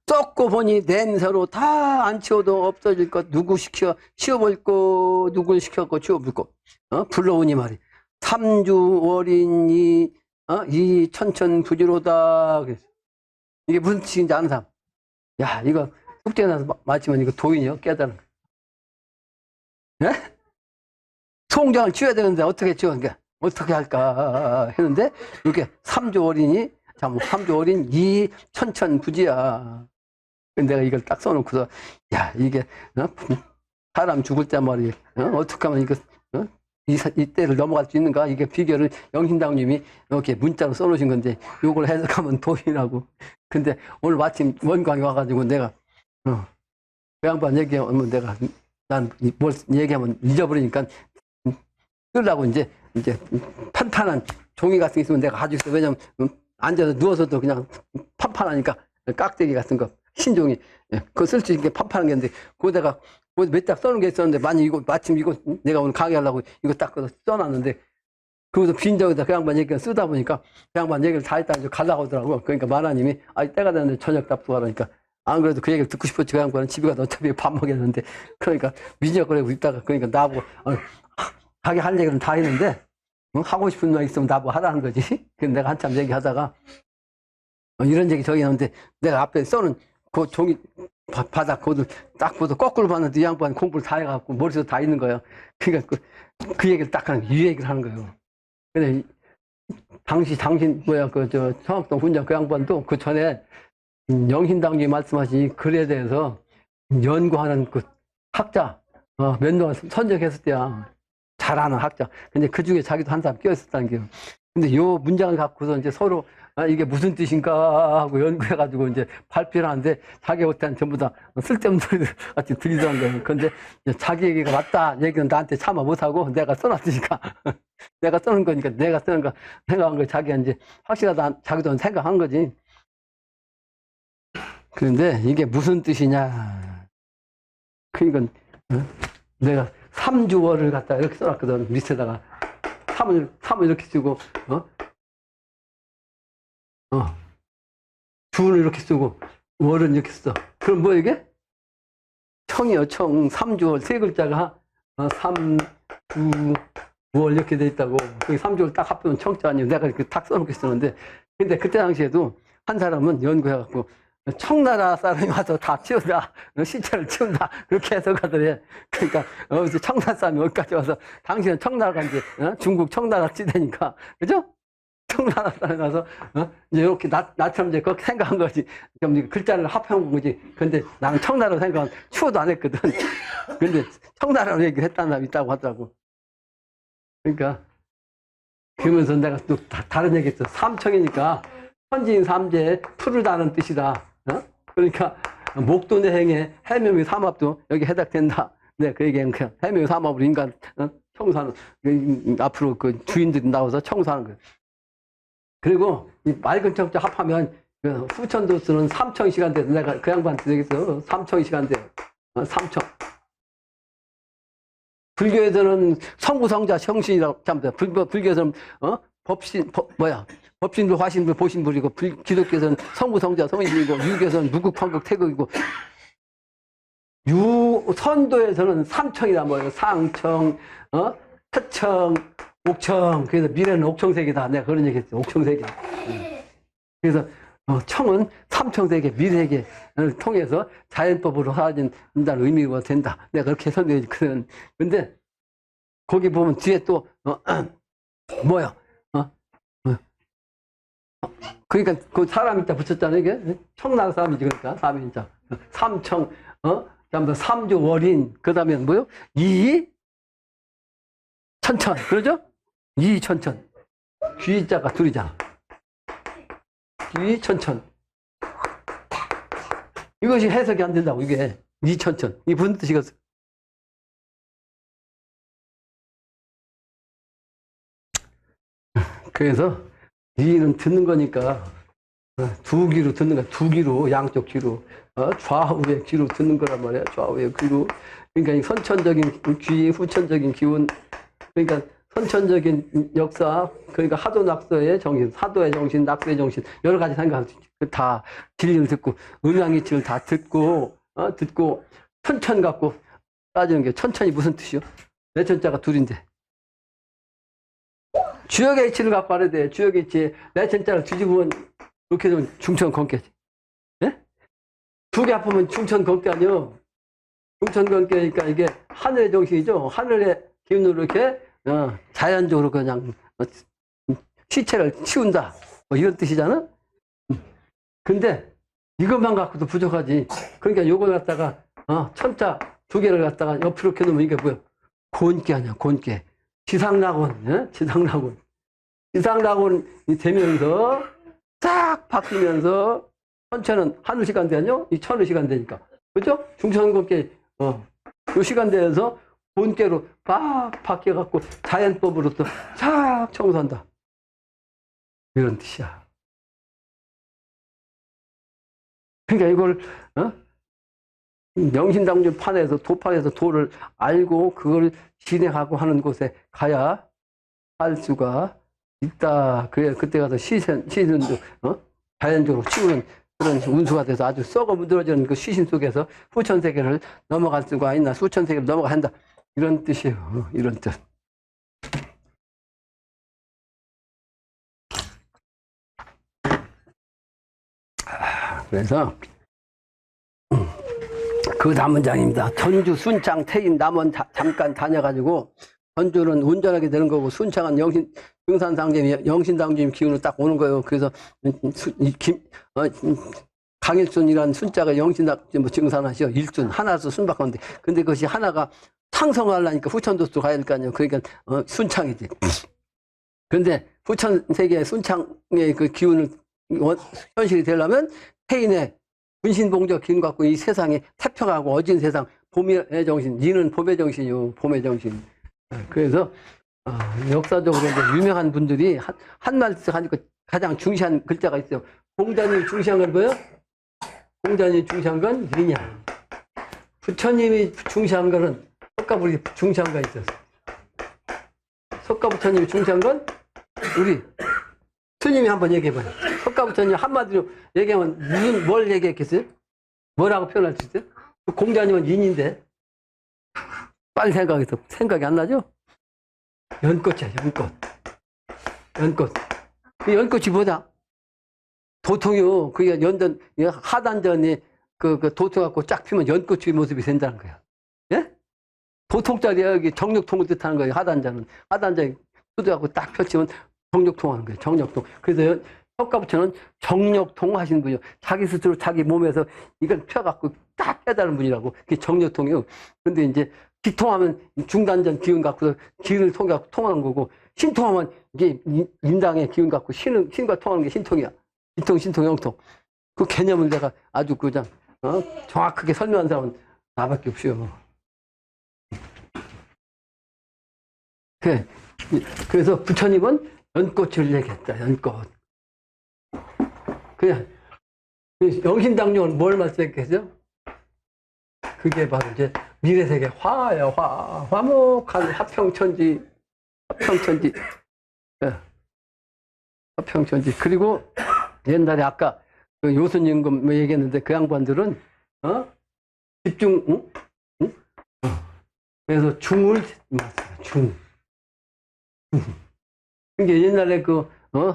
썩고 보니 냄새로 다 안 치워도 없어질 것. 누구 시켜 치워버리고 누굴 시켰고 치워버리고 불러오니 말이 삼주월인 이 천천부지로다. 이게 무슨 뜻인지 아는 사람. 야 이거 숙제에 나서 맞히면 이거 도인이요 깨달은 거. 예? 송장을 치워야 되는데 어떻게 치워야 어떻게 할까 했는데 이렇게 삼주월인이 삼주월인 이 천천부지야. 내가 이걸 딱 써놓고서 야 이게 사람 죽을 때 말이야 어떻게 하면 이거 이때를 넘어갈 수 있는가. 이게 비결을 영신당님이 이렇게 문자로 써놓으신 건데 이걸 해석하면 도인하고. 근데 오늘 마침 원광이 와가지고 내가 그 양반 얘기하면 내가 난 뭘 얘기하면 잊어버리니까 쓰려고 이제 판판한 종이 같은 게 있으면 내가 가지고 있어. 왜냐면 앉아서 누워서도 그냥 판판하니까 깍대기 같은 거 신종이 그거 쓸 수 있는 게 판판한 게 있는데 그거다가 몇 장 써놓은 게 있었는데 만약 이거 마침 이거 내가 오늘 강의하려고 이거 딱 써놨는데 그것도 빈정에다 그 양반 얘기를 쓰다 보니까 그 양반 얘기를 다 했다 이제 가려고 하더라고. 그러니까 마나님이 때가 됐는데 저녁 답도 하라니까 안 그래도 그 얘기를 듣고 싶었지. 그 양반은 집에 가서 어차피 밥 먹였는데 그러니까 미적거리고 있다가 그러니까 나보고 자기 할 얘기는 다 했는데 하고 싶은 말 있으면 나보고 하라는 거지. 근데 내가 한참 얘기하다가 이런 얘기 저기 하는데 내가 앞에 써는 그 종이 바닥 그것도 딱 보도 거꾸로 봤는데 이 양반 공부를 다 해갖고 머릿속에 다 있는 거예요. 그러니까 그 얘기를 딱 하는 이 얘기를 하는 거예요. 근데 당신 청학동 훈장 그 양반도 그 전에 영신당님이 말씀하신 글에 대해서 연구하는 그 학자 몇 년 선적했을 때야. 잘 아는 학자. 근데 그 중에 자기도 한 사람 끼어있었다는 게요. 근데 요 문장을 갖고서 이제 서로 이게 무슨 뜻인가 하고 연구해가지고 이제 발표를 하는데 자기 못한 전부 다 쓸데없는 소리들 같이 들리던 거예요. 근데 자기 얘기가 맞다 얘기는 나한테 참아 못하고 내가 써놨으니까 내가 써는 거니까 내가 쓰는 거 생각한 거 자기가 이제 확실하다 자기도 생각한 거지. 그런데 이게 무슨 뜻이냐. 그러니까 내가 3주월을 갖다 이렇게 써놨거든. 밑에다가 3을 이렇게 쓰고 주를 이렇게 쓰고 월은 이렇게 써. 그럼 뭐 이게? 청이요. 청 3주월 세 글자가 3주월 이렇게 돼 있다고. 거기 3주월 딱 합하면 청자 아니에요. 내가 이렇게 딱 써놓고 쓰는데 근데 그때 당시에도 한 사람은 연구해갖고 청나라 사람이 와서 다 치운다. 시체를 치운다. 그렇게 해석하더래. 그러니까 이제 청나라 사람이 여기까지 와서 당신은 청나라가 이제 중국 청나라 시대니까 그죠? 청나라 사람이 와서 이제 이렇게 나처럼 이제 그렇게 생각한 거지. 그럼 글자를 합해온 거지. 근데 나는 청나라로 생각하면 추워도 안 했거든. 근데 청나라로 얘기를 했다는 사람이 있다고 하더라고. 그러니까 그러면서 내가 또 다른 얘기 했어. 삼청이니까 천지인 삼재 푸르다는 뜻이다. 그러니까 목도내행에 해명의 삼합도 여기 해당된다. 네, 그 얘기는 그냥 해명의 삼합으로 인간 청소하는 앞으로 그 주인들이 나와서 청소하는 거예요. 그리고 이 맑은 청자 합하면 그 후천도 쓰는 삼청시간대. 내가 그 양반한테 얘기했어. 삼청시간대. 삼청. 불교에서는 성부성자 성신이라고 참다. 불교에서는 법신불, 화신불, 보신불이고 기독교에서는 성부성자 성신이고 유교에서는 무국황극 태극이고 선도에서는 삼청이다 뭐예요. 상청, 태청, 옥청. 그래서 미래는 옥청세계다. 내가 그런 얘기했죠. 옥청세계. 그래서 청은 삼청세계, 미래세계를 통해서 자연법으로 사라진다는 의미가 된다. 내가 그렇게 설명했거든. 근데 거기 보면 뒤에 또 뭐야? 그러니까 그 사람 있다 붙였잖아. 이게 청나라 사람이지. 그러니까 사람이 진짜 삼청, 그다음에 삼주월인. 그다음에 뭐요? 이천천. 그러죠? 이천천. 귀자가 둘이잖아. 귀, 천천. 이것이 해석이 안 된다고, 이게. 이천천. 이게 무슨 뜻이겠어? 그래서 이는 듣는 거니까 두 귀로 듣는 거야. 두 귀로, 양쪽 귀로. 좌우의 귀로 듣는 거란 말이야. 좌우의 귀로. 그러니까 이 선천적인 귀, 후천적인 기운. 그러니까 선천적인 역사, 그러니까 하도 낙서의 정신, 사도의 정신, 낙서의 정신, 여러 가지 생각, 다 진리를 듣고, 음양이치를 다 듣고, 듣고, 천천 갖고 따지는 게, 천천이 무슨 뜻이요? 내 천자가 둘인데. 주역의 이치를 갖고 알아야 돼. 주역의 이치. 내 천자를 뒤집으면, 이렇게 되면 중천 건깨지. 예? 두 개 합하면 중천 건깨 아니요. 중천 건깨니까 이게 하늘의 정신이죠. 하늘의 기운으로 이렇게, 자연적으로 그냥, 시체를 치운다. 뭐 이런 뜻이잖아? 근데 이것만 갖고도 부족하지. 그러니까 요걸 갖다가, 천자 두 개를 갖다가 옆으로 이렇게 놓으면 이게 뭐야? 곤깨 아니야, 곤깨. 지상낙원, 예? 지상낙원. 지상낙원이 되면서 싹 바뀌면서 천체는 하늘 시간대 아니요? 이 천의 시간대니까. 그죠? 중천곤깨, 요 시간대에서 본깨로 막 바뀌어갖고 자연법으로 또 싹 청소한다. 이런 뜻이야. 그러니까 이걸, 명신당주 판에서, 도판에서 도를 알고 그걸 진행하고 하는 곳에 가야 할 수가 있다. 그래, 그때 가서 시선도, 자연적으로 치우는 그런 운수가 돼서 아주 썩어 무드러지는 그 시신 속에서 후천세계를 넘어갈 수가 있나, 수천세계를 넘어가야 한다. 이런 뜻이에요. 이런 뜻. 그래서, 그 다음 문장입니다. 전주, 순창, 태인, 남원 잠깐 다녀가지고, 전주는 운전하게 되는 거고, 순창은 등산상제미, 영신당주임 기운으로 딱 오는 거예요. 그래서, 강일순이라는 순자가 영신당주임 증산하시오. 일순, 하나서 순박한데. 근데 그것이 하나가 상성하려니까 후천도수 가야 될 거 아니에요. 그러니까, 순창이지. 근데 후천세계의 순창의 그 기운을 현실이 되려면, 태인의 분신봉적 기운 갖고 이 세상에 태평하고 어진 세상, 봄의 정신, 니는 봄의 정신이요, 봄의 정신. 그래서, 역사적으로 이제 유명한 분들이 한 말씩 하니까 가장 중시한 글자가 있어요. 공자님이 중시한 건 뭐예요? 공자님이 중시한 건 이냐. 부처님이 중시한 거는 석가부리 중시한 거 있었어. 석가부처님이 중시한 건 우리 스님이 한번 얘기해봐요. 석가부처님 한마디로 얘기하면 뭘 얘기했겠어요? 뭐라고 표현할 수 있어요? 공자님은 인인데 빨리 생각해서 생각이 안 나죠? 연꽃이야, 연꽃. 연꽃. 그 연꽃이 뭐다? 도통이요. 그게 하단전이 그 도통 갖고 쫙 피면 연꽃의 모습이 된다는 거야. 예? 도통짜리야. 여기 정력통을 뜻하는 거예요. 하단전은. 하단전이 수도 갖고 딱 펼치면 정력통 하는 거예요. 정력통. 그래서 석가부처는 정력통 하시는 분이요. 자기 스스로 자기 몸에서 이걸 펴갖고 딱 깨달은 분이라고. 그게 정력통이요. 근데 이제 기통하면 중단전 기운 갖고 기운을 통해 갖고 통하는 거고, 신통하면 이게 인당의 기운 갖고 신과 통하는 게 신통이야. 기통, 신통, 영통. 그 개념을 내가 아주 그냥, 정확하게 설명한 사람은 나밖에 없어요. 그래서 부처님은 연꽃을 얘기했다, 연꽃. 그냥, 영신당령은 뭘 말씀했겠어요? 그게 바로 이제 미래세계 화야, 화. 화목한 화평천지, 화평천지. 예. 화평천지. 그리고 옛날에 아까 그 요순임금 뭐 얘기했는데 그 양반들은, 집중, 응? 그래서 중을, 중. 그게 옛날에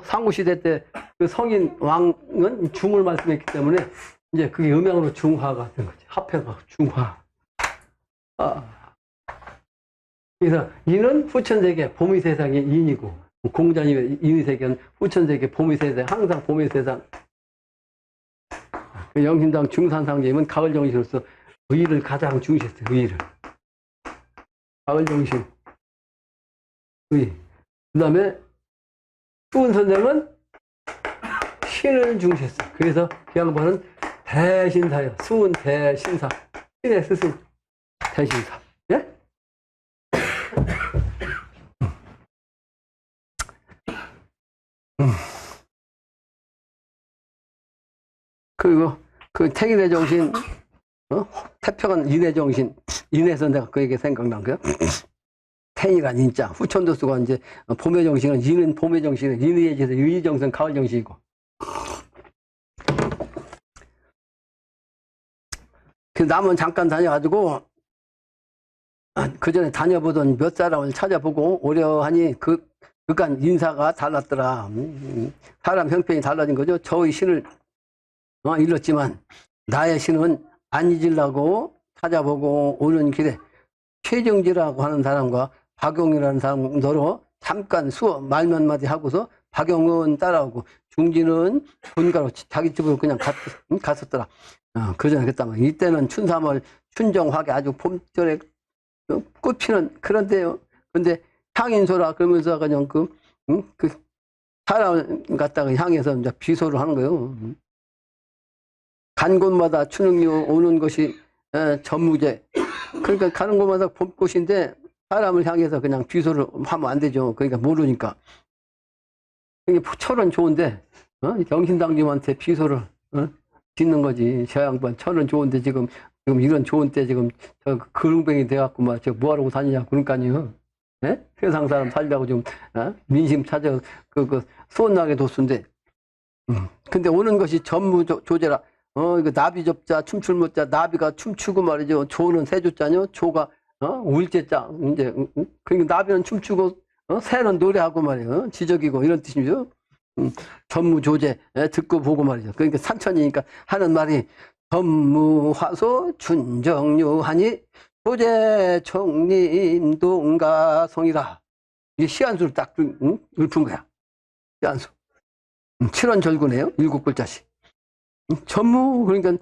상구시대 때 그 성인 왕은 중을 말씀했기 때문에 이제 그게 음양으로 중화가 된 거지. 합해가 중화. 그래서 이는 후천세계 봄의 세상의 인이고, 공자님의 인의 세계는 후천세계 봄의 세상, 항상 봄의 세상. 그 영신당 중산상제임은 가을 정신으로서 의를 가장 중시했어요. 의를. 가을 정신. 의. 그 다음에 수은 선생은 신을 중시했어. 그래서 그 양반은 대신사예요. 수은 대신사. 신의 스승 대신사. 예? 그리고 그 태인의 정신, 태평한 인의 정신, 인에서 내가 그 얘기 생각난 거야. 태인이란 인자, 후천도수가 이제 봄의 정신은 인은 봄의 정신은 인의에 지어서 인의정신 가을 정신이고. 그 남은 잠깐 다녀가지고 그 전에 다녀보던 몇 사람을 찾아보고 오려하니 그간 인사가 달랐더라. 사람 형편이 달라진 거죠. 저의 신을 잃었지만 나의 신은 안 잊으려고 찾아보고 오는 길에 최정지라고 하는 사람과 박용이라는 사람 너로 잠깐 수업 말 몇 마디 하고서 박용은 따라오고 중지는 본가로 자기 집으로 그냥 갔었더라. 그 전에 그랬다면 이때는 춘삼월 춘정화게 아주 봄철에 꽃피는 그런 데요. 근데 향인소라 그러면서 그냥 그 사람 갖다가 향해서 이제 비소를 하는 거예요. 간 곳마다 춘흥류 오는 것이 전무제. 그러니까 가는 곳마다 봄꽃인데 사람을 향해서 그냥 비소를 하면 안 되죠. 그러니까 모르니까. 그러니까 철은 좋은데 영신당님한테 비소를 짓는 거지. 저 양반 철은 좋은데 지금 이런 좋은 때 지금 저 그릉뱅이 돼갖고 막 저 뭐하러 다니냐 그러니까요. 예? 세상 사람 살려고 좀 민심 찾아 수원나게 뒀는데. 근데 오는 것이 전무조제라. 이거 나비 접자 춤출 못자 나비가 춤추고 말이죠. 조는 새조자뇨. 조가 울제자 이제 그러니까 나비는 춤추고 새는 노래하고 말이에요. 지적이고 이런 뜻이죠. 전무조제 듣고 보고 말이죠. 그러니까 산천이니까 하는 말이 전무화소 춘정유하니 조제 청림동가성이라. 이게 시한수를 딱 읊은 거야. 시한수. 7원절구네요. 7글자씩. 전무 그러니까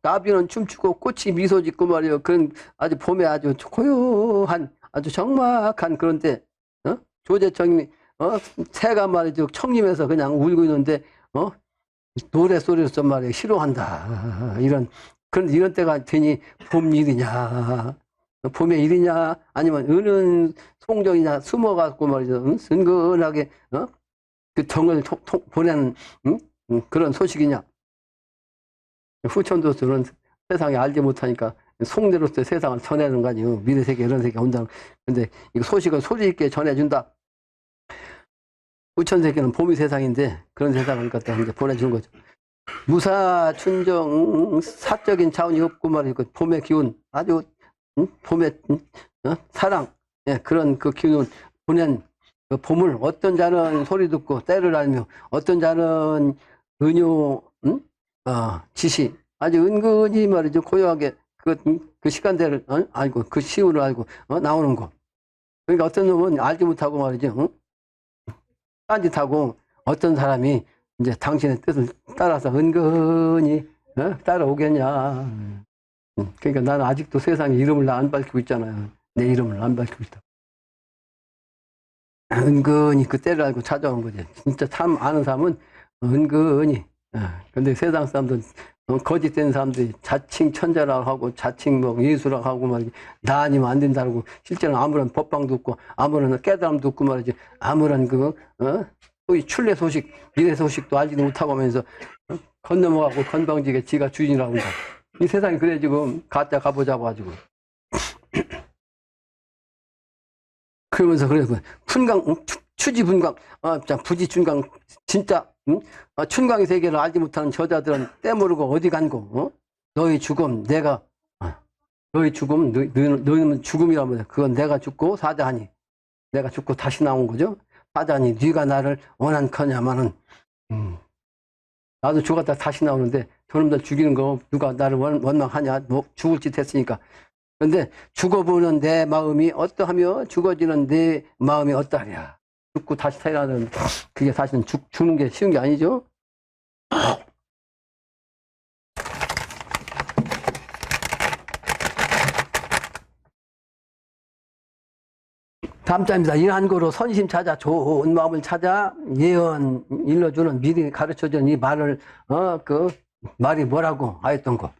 나비는 춤추고 꽃이 미소 짓고 말이에요. 그런 아주 봄에 아주 고요한 아주 적막한 그런 때 조제청이 새가 말이죠 청림에서 그냥 울고 있는데 노래 소리로서 말이에요 싫어한다 이런 때가 되니 봄 일이냐 봄의 일이냐 아니면 어느 송정이냐 숨어갖고 말이죠 은근하게 그 정을 보내는 그런 소식이냐. 후천도수는 세상에 알지 못하니까 속내로서 세상을 전해주는 거 아니에요. 미래세계 이런 세계 온다. 근데 이거 소식을 소리 있게 전해준다. 후천세계는 봄이 세상인데 그런 세상을 갖다 이제 보내주는 거죠. 무사 춘정 사적인 차원이 없고 말이고 봄의 기운 아주 봄의 사랑 그런 그 기운을 보낸 그 봄을 어떤 자는 소리 듣고 때를 알며 어떤 자는 은유 지시 아주 은근히 말이죠 고요하게 그 시간대를 알고 그 시우를 알고 나오는 거. 그러니까 어떤 놈은 알지 못하고 말이죠 딴짓하고 어떤 사람이 이제 당신의 뜻을 따라서 은근히 따라오겠냐. 그러니까 나는 아직도 세상에 이름을 안 밝히고 있잖아요. 내 이름을 안 밝히고 있다. 은근히 그 때를 알고 찾아온 거지. 진짜 참 아는 사람은 은근히. 근데 세상 사람들 거짓된 사람들이 자칭 천재라고 하고 자칭 뭐 예수라고 하고 말이지 나 아니면 안 된다고 실제로는 아무런 법방도 없고 아무런 깨달음도 없고 말이지 아무런 소위 출래 소식 미래 소식도 알지도 못하고 하면서 건너먹하고 건방지게 지가 주인이라고 한다. 이 세상이 그래 지금 가짜 가보자고 가지고 그러면서 그래서 fun강 추지분강 부지춘강 진짜 춘광의 세계를 알지 못하는 저자들은 때모르고 어디 간고 너희 죽음 내가 너희 죽음 너희는 죽음이라면 그건 내가 죽고 사자하니 내가 죽고 다시 나온 거죠. 사자하니 네가 나를 원한커냐마는 나도 죽었다 다시 나오는데 저놈들 죽이는 거 누가 나를 원망하냐 뭐 죽을 짓 했으니까. 그런데 죽어보는 내 마음이 어떠하며 죽어지는 내 마음이 어떠하랴. 죽고 다시 태어나는 그게 사실은 죽는 게 쉬운 게 아니죠. 다음 장입니다. 인한고로 선심 찾아 좋은 마음을 찾아 예언 일러주는 미리 가르쳐준 이 말을 그 말이 뭐라고 하였던 거.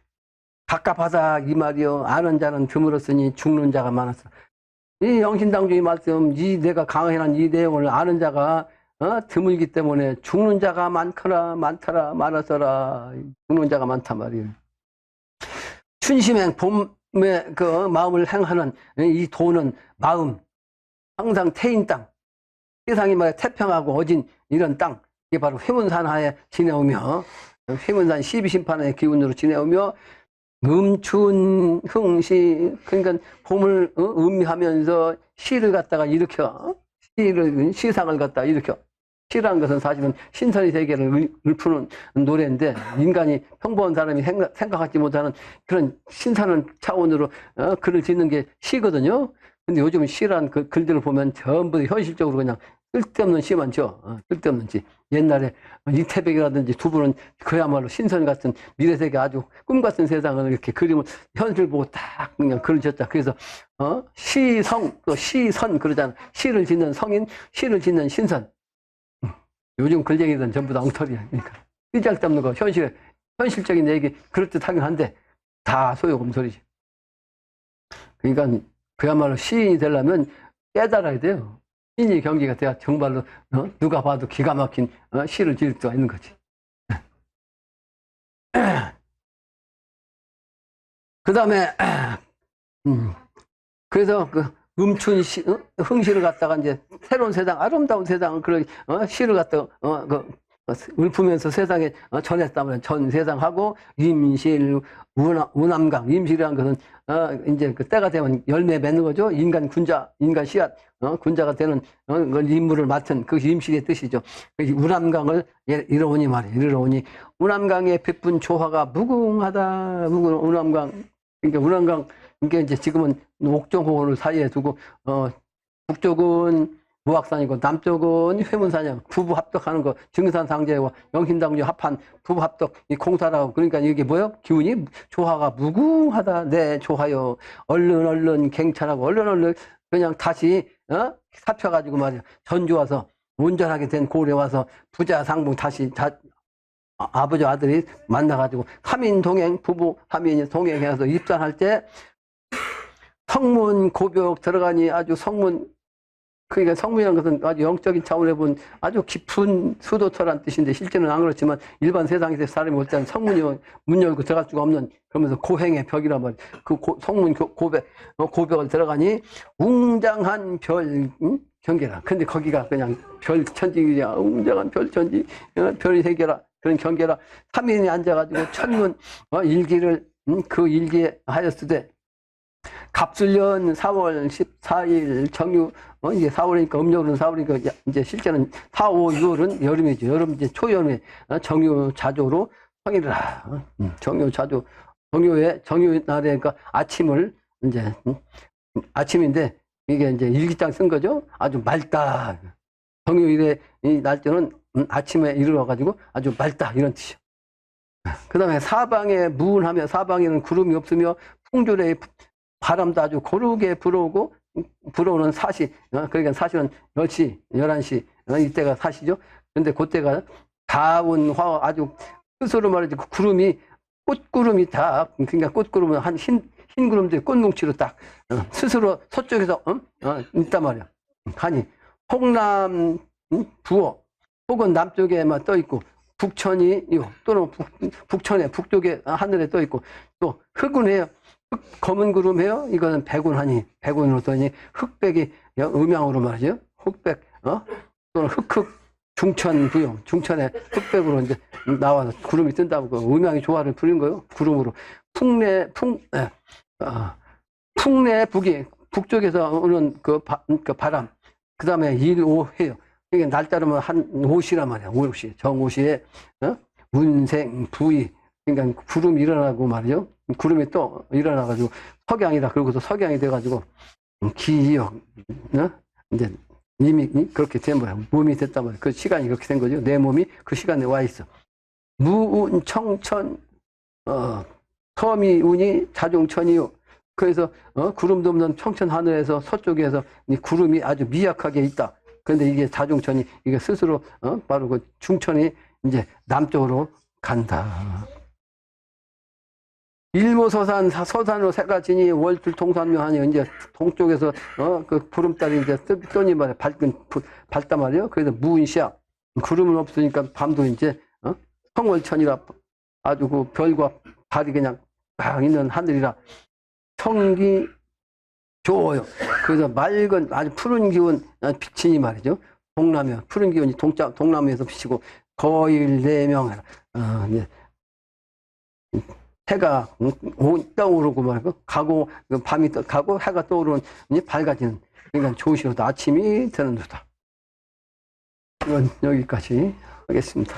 갑갑하다 이 말이요. 아는 자는 드물었으니 죽는 자가 많았어. 이 영신당주의 말씀, 이 내가 강연한 이 내용을 아는 자가 드물기 때문에 죽는 자가 많거라 많더라 많았어라. 죽는 자가 많단 말이에요. 춘심행 봄의 그 마음을 행하는 이 도는 마음. 항상 태인 땅, 세상이 말해 태평하고 어진 이런 땅, 이게 바로 회문산하에 지내오며, 회문산 12심판의 기운으로 지내오며, 음춘, 흥시, 그러니까 봄을 음미하면서 시를 갖다가 일으켜, 시상을 갖다가 일으켜. 시라는 것은 사실은 신선의 세계를 읊는 노래인데, 인간이 평범한 사람이 생각하지 못하는 그런 신선한 차원으로 글을 짓는 게 시거든요. 근데 요즘 시란 그 글들을 보면 전부 현실적으로 그냥 쓸데없는 시만 죠. 쓸데없는 시. 옛날에 이태백이라든지 두 분은 그야말로 신선 같은 미래세계 아주 꿈 같은 세상을 이렇게 그림을 현실 보고 딱 그냥 글을 졌다. 그래서 시성 또 시선 그러잖아. 시를 짓는 성인, 시를 짓는 신선. 요즘 글쟁이들은 전부 다 엉터리야. 그러니까 쓸데없는 거 현실적인 얘기 그럴듯하긴 한데 다 소용없는 소리지. 그러니까 그야말로 시인이 되려면 깨달아야 돼요. 시인의 경지가 돼야 정말로 누가 봐도 기가 막힌 시를 지을 수가 있는 거지. 그 다음에 그래서 그 음춘 시, 흥시를 갖다가 이제 새로운 세상, 아름다운 세상을 그런 시를 갖다가 읊으면서 세상에 전했다면 전 세상하고 임실, 우남강, 임실이라는 것은 이제 그 때가 되면 열매 맺는 거죠. 인간 군자, 인간 씨앗, 군자가 되는 임무를 맡은 그 임실의 뜻이죠. 우남강을 이르오니 말이에요. 이르오니 우남강의 베푼 조화가 무궁하다. 우남강, 그러니까 우남강 이게 이제 지금은 옥정호를 사이에 두고 북쪽은 무악산이고 남쪽은 회문산이고 부부 합덕하는 거 증산상제와 영신당주 합한 부부 합덕 이 공사라고. 그러니까 이게 뭐요? 기운이 조화가 무궁하다. 네 조화요. 얼른 갱차라고 얼른 그냥 다시 sab혀가지고 말이야 전주 와서 온전하게 된 고래 와서 부자 상봉 다시 아버지 아들이 만나가지고 삼인 동행 부부 삼인이 동행해서 입산할 때 성문 고벽 들어가니 아주 그러니까 성문이라는 것은 아주 영적인 차원에 본 아주 깊은 수도터란 뜻인데 실제는 안 그렇지만 일반 세상에서 사람이 올 때는 성문이 문 열고 들어갈 수가 없는 그러면서 고행의 벽이란 말이에요. 그 성문 고벽을 들어가니 웅장한 별 경계라. 근데 거기가 그냥 별 천지야. 웅장한 별 천지 별이 세계라. 그런 경계라. 3인이 앉아가지고 천문 일기를 그 일기에 하였을 때 갑술년 4월 14일 정유 이제 4월이니까 음력으로는 4월이니까 이제 실제는 4, 5, 6월은 여름이죠. 여름 이제 초여름에 정유 자조로 성일이라. 정유 자조 정유 날에 그러니까 아침을 이제 아침인데 이게 이제 일기장 쓴 거죠. 아주 맑다. 정유일의 이 날짜는 아침에 이르러 가지고 아주 맑다 이런 뜻이요. 그다음에 사방에 무운하며 사방에는 구름이 없으며 풍조의 바람도 아주 고르게 불어오는 사시. 그러니까 사실은 10시, 11시 이때가 사시죠. 근데 그때가 다운화 아주 스스로 말하지 구름이 꽃구름이 다 그러니까 꽃구름은 한 흰 구름들이 꽃뭉치로 딱 스스로 서쪽에서 있단 말이야. 하니 홍남 부어 혹은 남쪽에만 떠 있고 북천이 또는 북천에 북쪽에 하늘에 떠 있고 또 흑은 해요. 검은 구름이에요. 이거는 백운하니 백운으로 떠니 흑백이 음양으로 말이죠. 흑백 또는 흑흑 중천부용 중천에 흑백으로 이제 나와서 구름이 뜬다고 그 음양이 조화를 부린 거예요. 구름으로 풍내 북이 북쪽에서 오는 그 바람 그 다음에 일오해요. 이게 날짜로면 한 오시란 말이야. 오시 정오시에 운생 부이 그러니까 구름이 일어나고 말이죠. 구름이 또 일어나가지고 석양이다. 그러고서 석양이 돼가지고 기역 이제 이미 그렇게 된 거야. 몸이 됐단 말이야. 그 시간이 그렇게 된 거죠. 내 몸이 그 시간에 와 있어. 무운 청천 서미운이 자중천이요. 그래서 구름도 없는 평천 하늘에서 서쪽에서 이 구름이 아주 미약하게 있다. 그런데 이게 자중천이 이게 스스로 바로 그 중천이 이제 남쪽으로 간다. 일모서산 서산으로 새가 지니 월출 통산묘하니 이제 동쪽에서 그 보름달이 이제 뜨니 말이야 밝단 말이에요. 그래서 무은시야 구름은 없으니까 밤도 이제 성월천이라 아주 그 별과 달이 그냥 막 있는 하늘이라 청기 좋아요. 그래서 맑은 아주 푸른 기운 비치니 말이죠. 동남에 푸른 기운이 동남에서 비치고 거일 내명하라. 이제 해가 떠오르고 말고 가고 밤이 가고 해가 떠오르니 밝아지는 그러니까 좋으시로다 아침이 되는 도다. 이건 여기까지 하겠습니다.